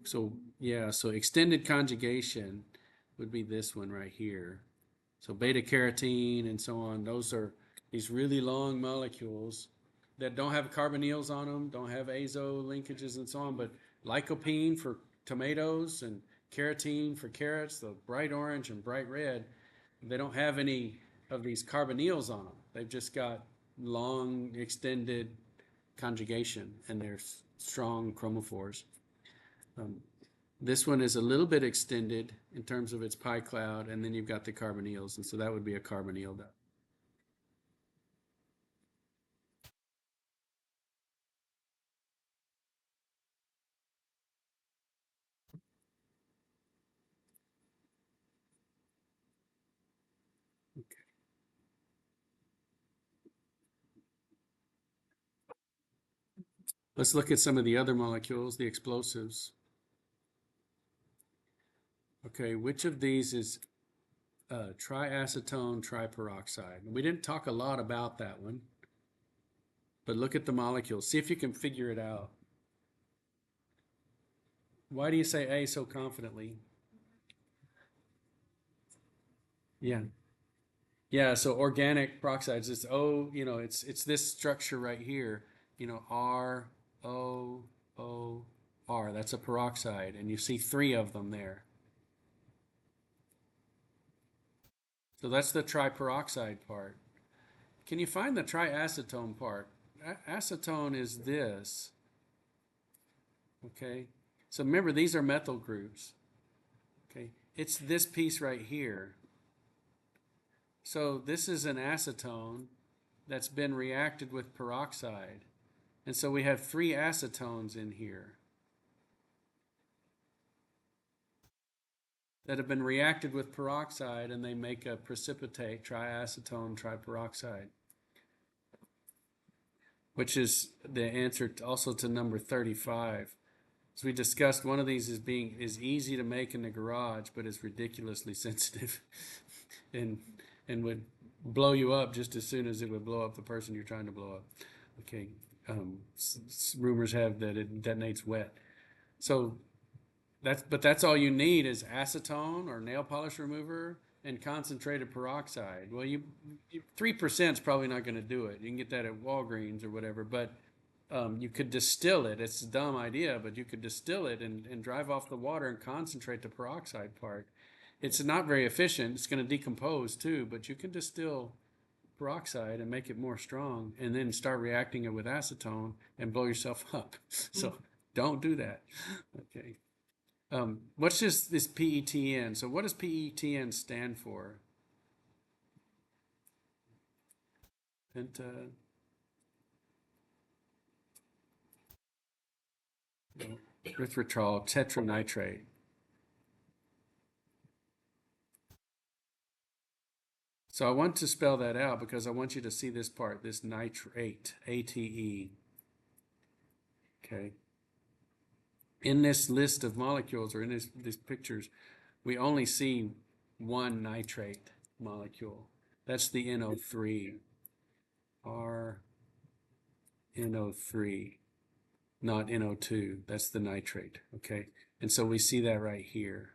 So, yeah, so extended conjugation would be this one right here. So beta carotene and so on, those are these really long molecules that don't have carbonyls on them, don't have azo linkages and so on, but lycopene for tomatoes and carotene for carrots, the bright orange and bright red, they don't have any of these carbonyls on them. They've just got long extended conjugation and they're strong chromophores. This one is a little bit extended in terms of its pi cloud, and then you've got the carbonyls, and so that would be a carbonyl dot. Okay. Let's look at some of the other molecules, the explosives. Okay, which of these is triacetone triperoxide? We didn't talk a lot about that one, but look at the molecules. See if you can figure it out. Why do you say A so confidently? Yeah. Yeah, so organic peroxides, it's O, it's this structure right here, R, O, O, R. That's a peroxide, and you see three of them there. So that's the triperoxide part. Can you find the triacetone part? Acetone is this, okay? So remember, these are methyl groups, okay? It's this piece right here. So this is an acetone that's been reacted with peroxide. And so we have three acetones in here that have been reacted with peroxide, and they make a precipitate, triacetone triperoxide, which is the answer also to number 35. As we discussed, one of these is easy to make in the garage, but it's ridiculously sensitive and would blow you up just as soon as it would blow up the person you're trying to blow up. Okay. Rumors have that it detonates wet. So that's all you need is acetone or nail polish remover and concentrated peroxide. Well, 3% is probably not going to do it. You can get that at Walgreens or whatever, but you could distill it. It's a dumb idea, but you could distill it and drive off the water and concentrate the peroxide part. It's not very efficient. It's going to decompose too, but you can distill peroxide and make it more strong and then start reacting it with acetone and blow yourself up. So don't do that. Okay. What's this PETN? So what does PETN stand for? Penta. Erythritol tetranitrate. So I want to spell that out because I want you to see this part, this nitrate, ATE. Okay. In this list of molecules or in these pictures, we only see one nitrate molecule. That's the NO3. RNO3, not NO2. That's the nitrate. Okay. And so we see that right here.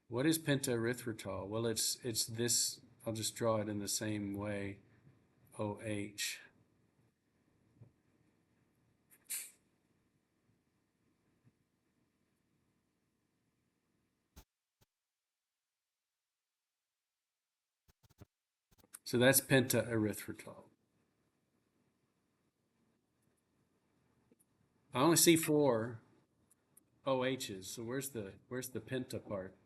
What is pentaerythritol? Well, it's this. I'll just draw it in the same way. OH. So that's pentaerythritol. I only see 4 OHs. So where's the penta part?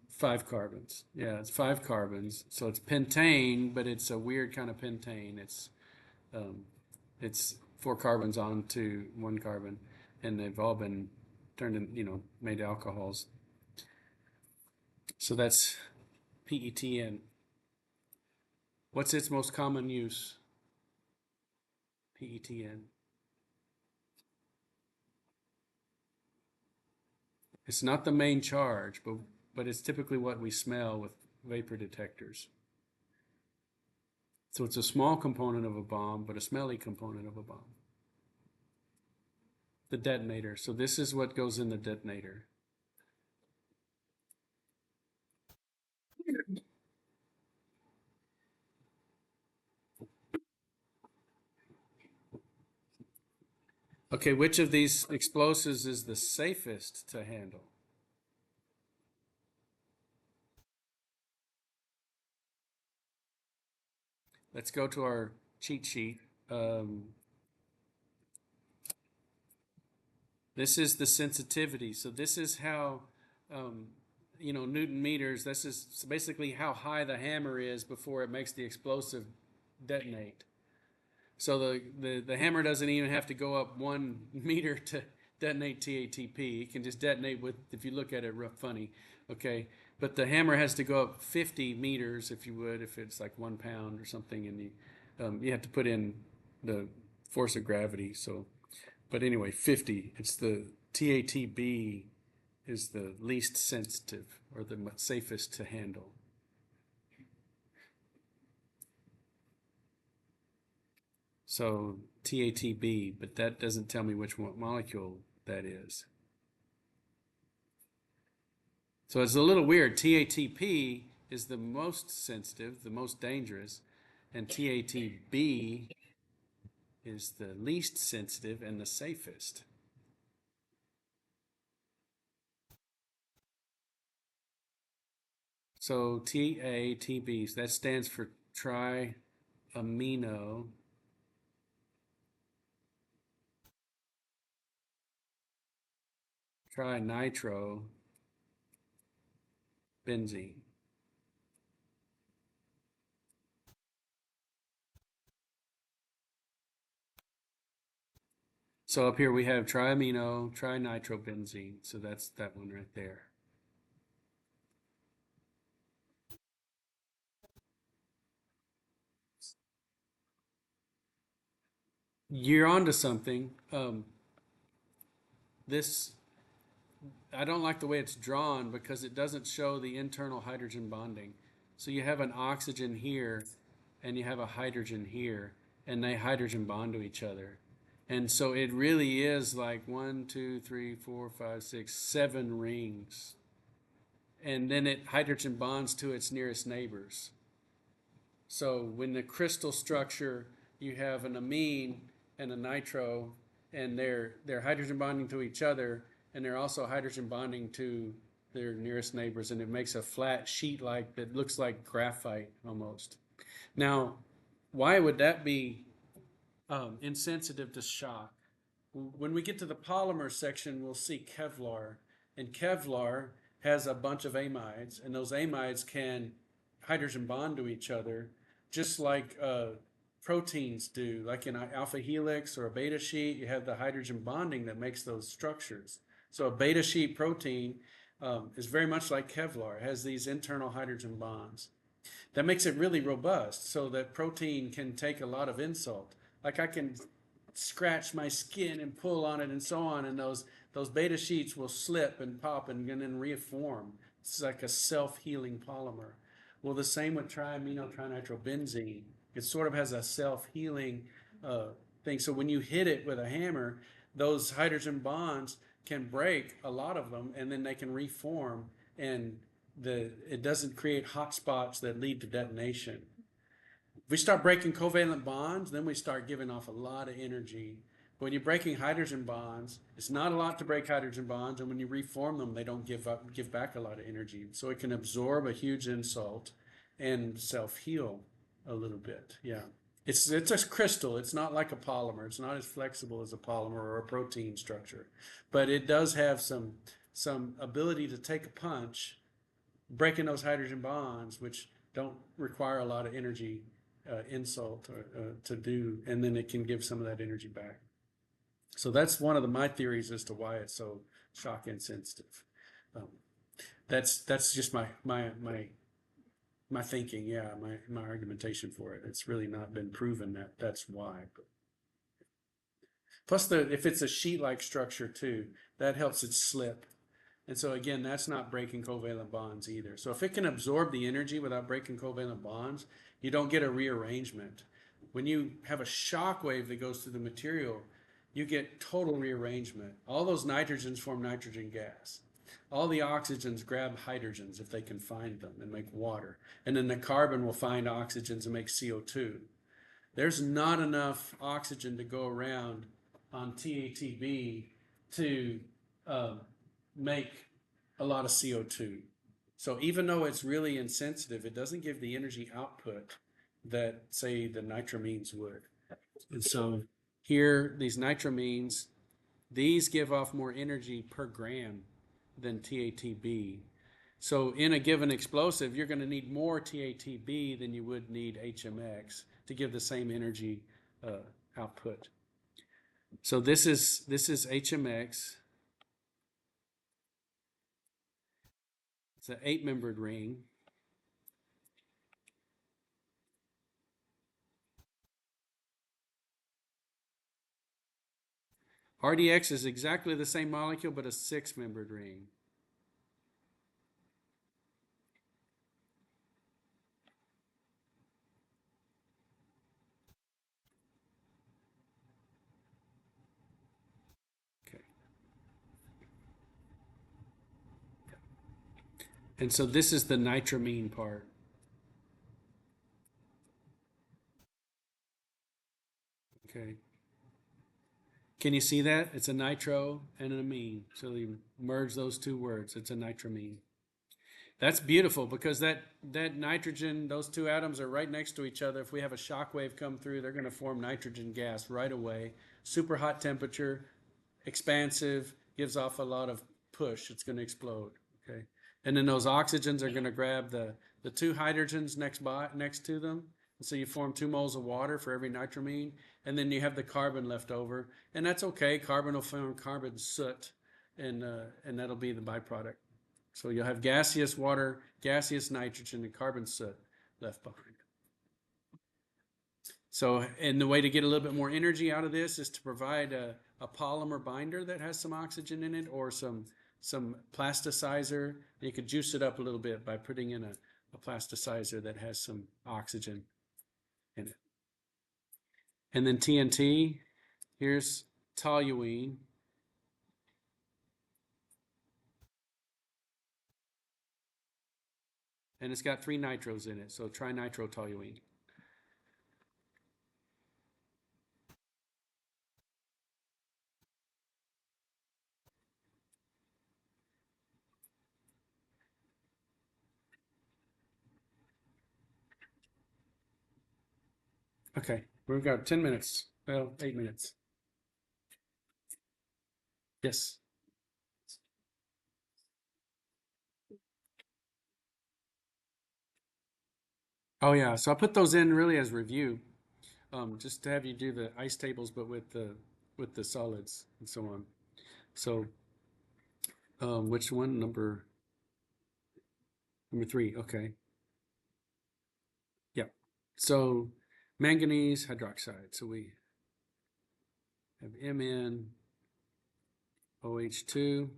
5 carbons. Yeah, it's 5 carbons. So it's pentane, but it's a weird kind of pentane. It's 4 carbons onto 1 carbon, and they've all been turned in, made alcohols. So that's PETN. What's its most common use? PETN. It's not the main charge, but it's typically what we smell with vapor detectors. So it's a small component of a bomb, but a smelly component of a bomb. The detonator. So this is what goes in the detonator. Okay, which of these explosives is the safest to handle? Let's go to our cheat sheet. Um, this is the sensitivity. So this is how, um, Newton meters. This is basically how high the hammer is before it makes the explosive detonate. So the hammer doesn't even have to go up 1 meter to detonate TATP. It can just detonate with, if you look at it rough funny, okay. But the hammer has to go up 50 meters, if you would, if it's like 1 pound or something, and you have to put in the force of gravity. So, but anyway, 50. It's the TATB is the least sensitive or the safest to handle. So TATB, but that doesn't tell me which molecule that is. So it's a little weird. TATP is the most sensitive, the most dangerous, and TATB is the least sensitive and the safest. So TATB, that stands for triamino trinitrobenzene. So up here we have triamino trinitrobenzene. So that's that one right there. You're onto something. This I don't like the way it's drawn because it doesn't show the internal hydrogen bonding. So you have an oxygen here and you have a hydrogen here, and they hydrogen bond to each other. And so it really is like 1, 2, 3, 4, 5, 6, 7 rings. And then it hydrogen bonds to its nearest neighbors. So when the crystal structure, you have an amine and a nitro, and they're hydrogen bonding to each other, and they're also hydrogen bonding to their nearest neighbors, and it makes a flat sheet like that looks like graphite almost. Now, why would that be insensitive to shock? When we get to the polymer section, we'll see Kevlar, and Kevlar has a bunch of amides, and those amides can hydrogen bond to each other, just like proteins do. Like in an alpha helix or a beta sheet, you have the hydrogen bonding that makes those structures. So a beta sheet protein is very much like Kevlar. It has these internal hydrogen bonds. That makes it really robust so that protein can take a lot of insult. Like I can scratch my skin and pull on it and so on, and those beta sheets will slip and pop and then reform. It's like a self-healing polymer. Well, the same with triamino trinitrobenzene. It sort of has a self-healing thing. So when you hit it with a hammer, those hydrogen bonds can break, a lot of them, and then they can reform, and it doesn't create hot spots that lead to detonation. If we start breaking covalent bonds, then we start giving off a lot of energy. But when you're breaking hydrogen bonds, it's not a lot to break hydrogen bonds, and when you reform them, they don't give back a lot of energy. So it can absorb a huge insult and self-heal a little bit. Yeah. It's a crystal. It's not like a polymer. It's not as flexible as a polymer or a protein structure. But it does have some ability to take a punch, breaking those hydrogen bonds, which don't require a lot of energy insult to do, and then it can give some of that energy back. So that's one of my theories as to why it's so shock insensitive. Um, that's just my thinking. Yeah, my argumentation for it. It's really not been proven that that's why. But plus, if it's a sheet-like structure too, that helps it slip. And so again, that's not breaking covalent bonds either. So if it can absorb the energy without breaking covalent bonds, you don't get a rearrangement. When you have a shock wave that goes through the material, you get total rearrangement. All those nitrogens form nitrogen gas. All the oxygens grab hydrogens if they can find them and make water. And then the carbon will find oxygens and make CO2. There's not enough oxygen to go around on TATB to make a lot of CO2. So even though it's really insensitive, it doesn't give the energy output that, say, the nitramines would. And so here, these nitramines, these give off more energy per gram than TATB. So in a given explosive, you're going to need more TATB than you would need HMX to give the same energy output. So this is HMX. It's an 8-membered ring. RDX is exactly the same molecule, but a 6-membered ring. Okay. And so this is the nitramine part. Okay. Can you see that? It's a nitro and an amine. So you merge those two words. It's a nitramine. That's beautiful because that nitrogen, those two atoms are right next to each other. If we have a shock wave come through, they're going to form nitrogen gas right away. Super hot temperature, expansive, gives off a lot of push. It's going to explode. Okay, and then those oxygens are going to grab the two hydrogens next to them. And so you form 2 moles of water for every nitramine, and then you have the carbon left over, and that's okay. Carbon will form carbon soot, and that'll be the byproduct. So you'll have gaseous water, gaseous nitrogen, and carbon soot left behind. So, and the way to get a little bit more energy out of this is to provide a polymer binder that has some oxygen in it, or some plasticizer. You could juice it up a little bit by putting in a plasticizer that has some oxygen in it. And then TNT, here's toluene. And it's got 3 nitros in it, so trinitrotoluene. Okay, we've got 10 minutes. Well, 8 minutes. Yes. Oh yeah, so I put those in really as review, just to have you do the ice tables, but with the solids and so on. So, which one? Number 3. Okay. Yeah. So, manganese hydroxide. So we have MnOH2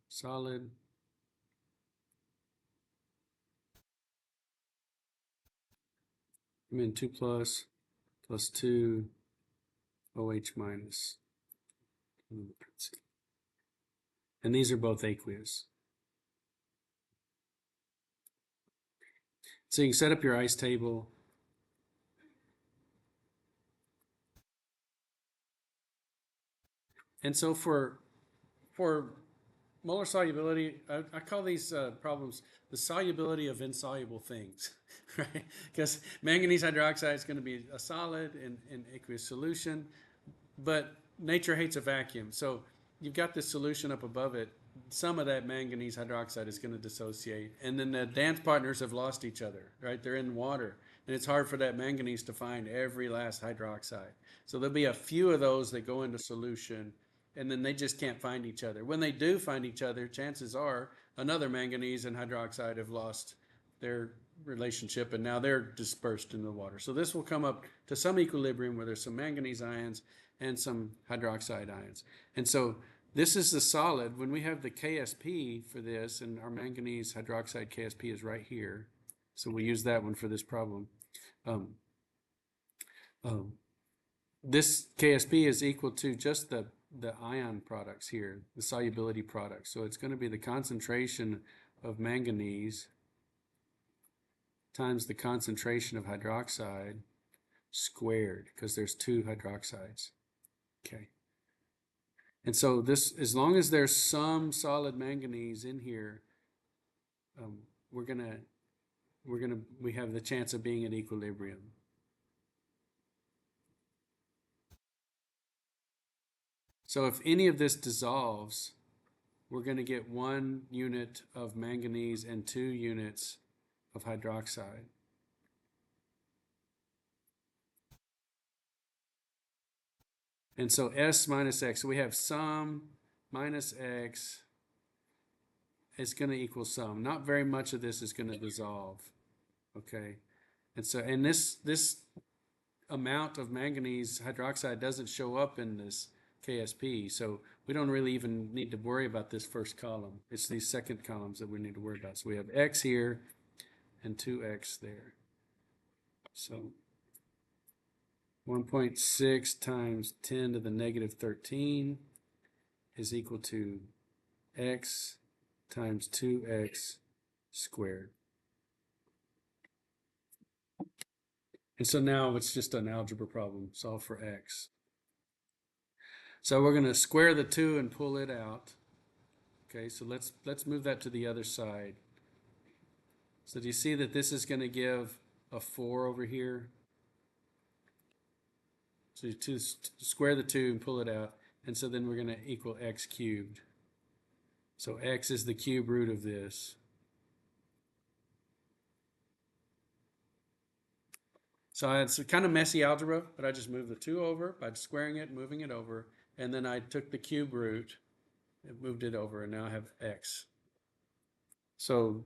solid. Mn2 plus 2 OH minus. And these are both aqueous. So you can set up your ice table. And so for molar solubility, I call these problems the solubility of insoluble things, right? Because manganese hydroxide is going to be a solid in aqueous solution, but nature hates a vacuum. So you've got this solution up above it. Some of that manganese hydroxide is going to dissociate. And then the dance partners have lost each other, right? They're in water. And it's hard for that manganese to find every last hydroxide. So there'll be a few of those that go into solution, and then they just can't find each other. When they do find each other, chances are another manganese and hydroxide have lost their relationship, and now they're dispersed in the water. So this will come up to some equilibrium where there's some manganese ions and some hydroxide ions. And so this is the solid. When we have the KSP for this, and our manganese hydroxide KSP is right here, so we use that one for this problem. This KSP is equal to just the ion products here, the solubility products. So it's going to be the concentration of manganese times the concentration of hydroxide squared, because there's 2 hydroxides. Okay. And so this, as long as there's some solid manganese in here, um, we're gonna we have the chance of being at equilibrium. So if any of this dissolves, we're going to get 1 unit of manganese and 2 units of hydroxide. And so S minus X, so we have some minus X is going to equal some. Not very much of this is going to dissolve, okay? And so, and this amount of manganese hydroxide doesn't show up in this KSP, so we don't really even need to worry about this first column. It's these second columns that we need to worry about. So we have X here and 2X there. So 1.6 times 10 to the negative 13 is equal to X times 2X squared. And so now it's just an algebra problem. Solve for X. So we're going to square the 2 and pull it out. Okay, so let's move that to the other side. So do you see that this is going to give a 4 over here? So you square the 2 and pull it out. And so then we're going to equal X cubed. So X is the cube root of this. So it's a kind of messy algebra, but I just moved the 2 over by squaring it, moving it over, and then I took the cube root and moved it over, and now I have X. So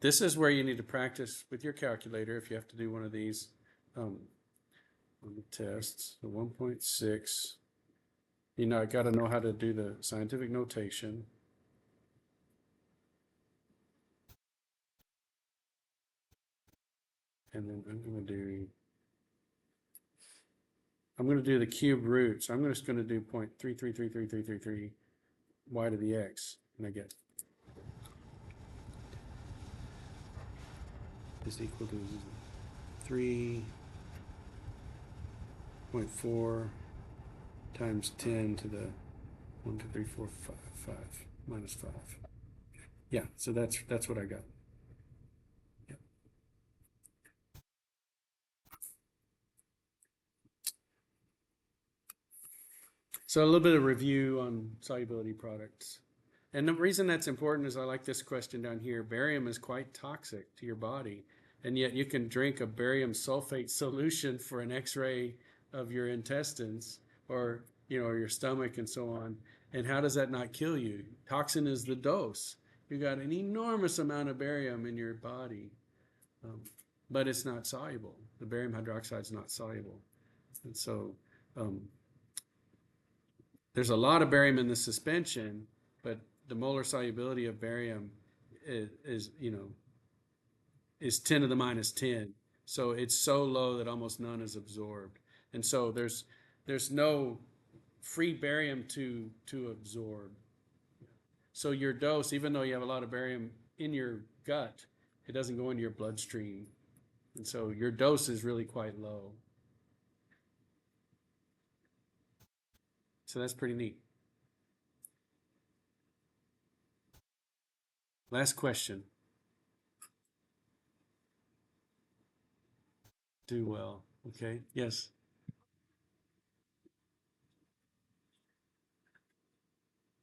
this is where you need to practice with your calculator if you have to do one of these on the tests. So 1.6. You know, I got to know how to do the scientific notation. And then I'm going to do the cube root. So I'm just going to do 0.333333 y to the x, and I get is equal to 3.4 times 10 to the 1, 2, 3, 4, 5 minus 5. Yeah, so that's what I got. Yeah. So a little bit of review on solubility products. And the reason that's important is I like this question down here. Barium is quite toxic to your body, and yet you can drink a barium sulfate solution for an x-ray of your intestines or or your stomach and so on. And how does that not kill you? Toxin is the dose. You got an enormous amount of barium in your body, but it's not soluble. The barium hydroxide is not soluble. And so there's a lot of barium in the suspension, but the molar solubility of barium is 10 to the minus 10. So it's so low that almost none is absorbed. And so there's no free barium to absorb. So your dose, even though you have a lot of barium in your gut, it doesn't go into your bloodstream. And so your dose is really quite low. So that's pretty neat. Last question. Do well. Okay. Yes.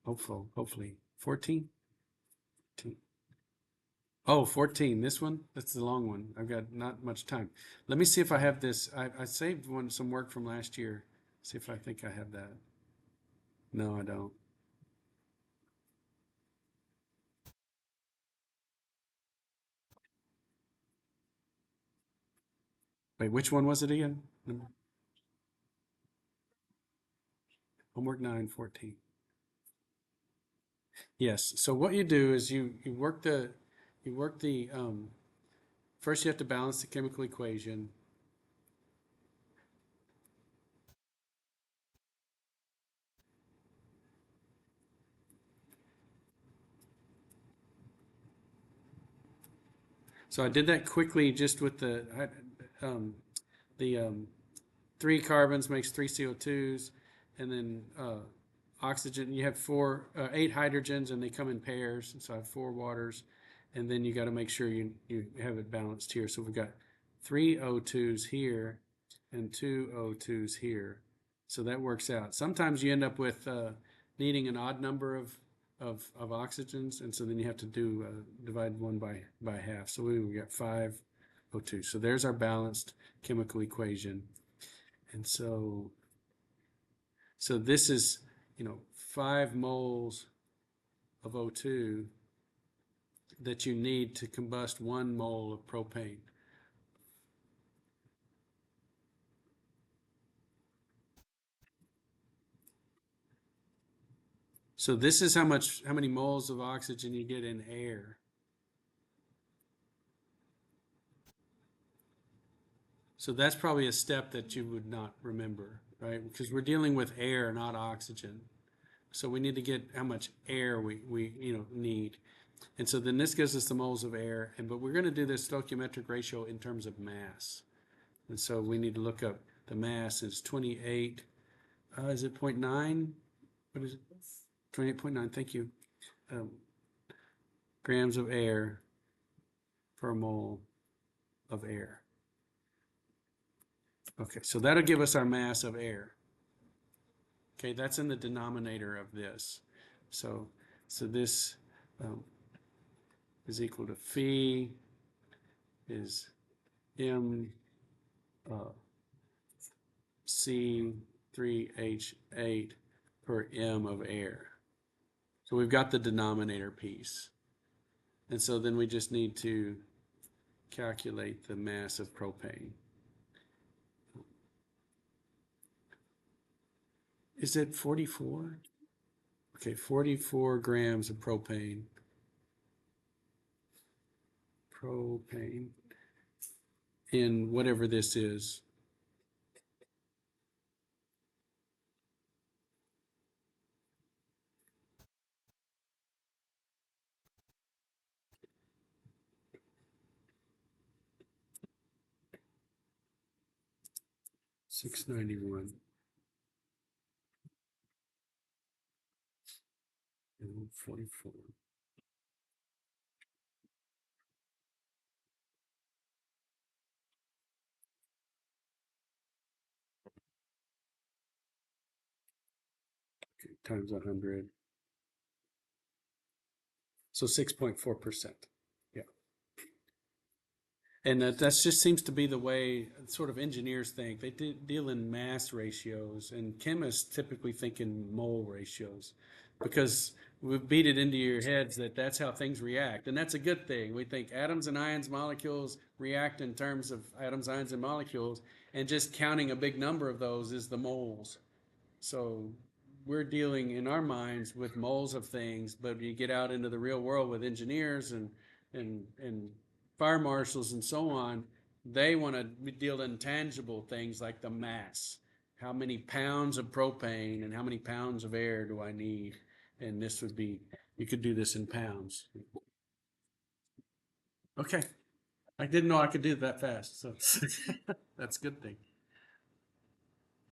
Hopefully. 14? 14. Oh, 14. This one? That's the long one. I've got not much time. Let me see if I have this. I saved some work from last year. See if I think I have that. No, I don't. Wait, which one was it again? Homework 9, 14. Yes. So what you do is you work the first you have to balance the chemical equation. So I did that quickly just with the 3 carbons makes 3 CO2s, and then oxygen. You have eight hydrogens, and they come in pairs. So I have four waters, and then you got to make sure you have it balanced here. So we've got three O2s here and two O2s here. So that works out. Sometimes you end up with needing an odd number of oxygens, and so then you have to divide one by half. So we got five O2. So there's our balanced chemical equation. And so this is, 5 moles of O2 that you need to combust 1 mole of propane. So this is how many moles of oxygen you get in air. So that's probably a step that you would not remember, right? Because we're dealing with air, not oxygen. So we need to get how much air we need. And so then this gives us the moles of air, but we're going to do this stoichiometric ratio in terms of mass. And so we need to look up the mass is 28, is it 0.9? What is it? 28.9, thank you. Grams of air per mole of air. Okay, so that'll give us our mass of air. Okay, that's in the denominator of this. So this is equal to phi is m C3H8 per m of air. So we've got the denominator piece. And so then we just need to calculate the mass of propane. Is it 44? Okay, 44 grams of propane. Propane in whatever this is. $691 and 44. Okay, times 100. So 6.4%. Yeah. And that just seems to be the way sort of engineers think. They deal in mass ratios, and chemists typically think in mole ratios because we've beat it into your heads that that's how things react. And that's a good thing. We think atoms and ions, molecules react in terms of atoms, ions, and molecules, and just counting a big number of those is the moles. So we're dealing in our minds with moles of things, but you get out into the real world with engineers and fire marshals and so on, they want to deal in tangible things like the mass. How many pounds of propane and how many pounds of air do I need? And this would be, you could do this in pounds. Okay. I didn't know I could do that fast, so that's a good thing.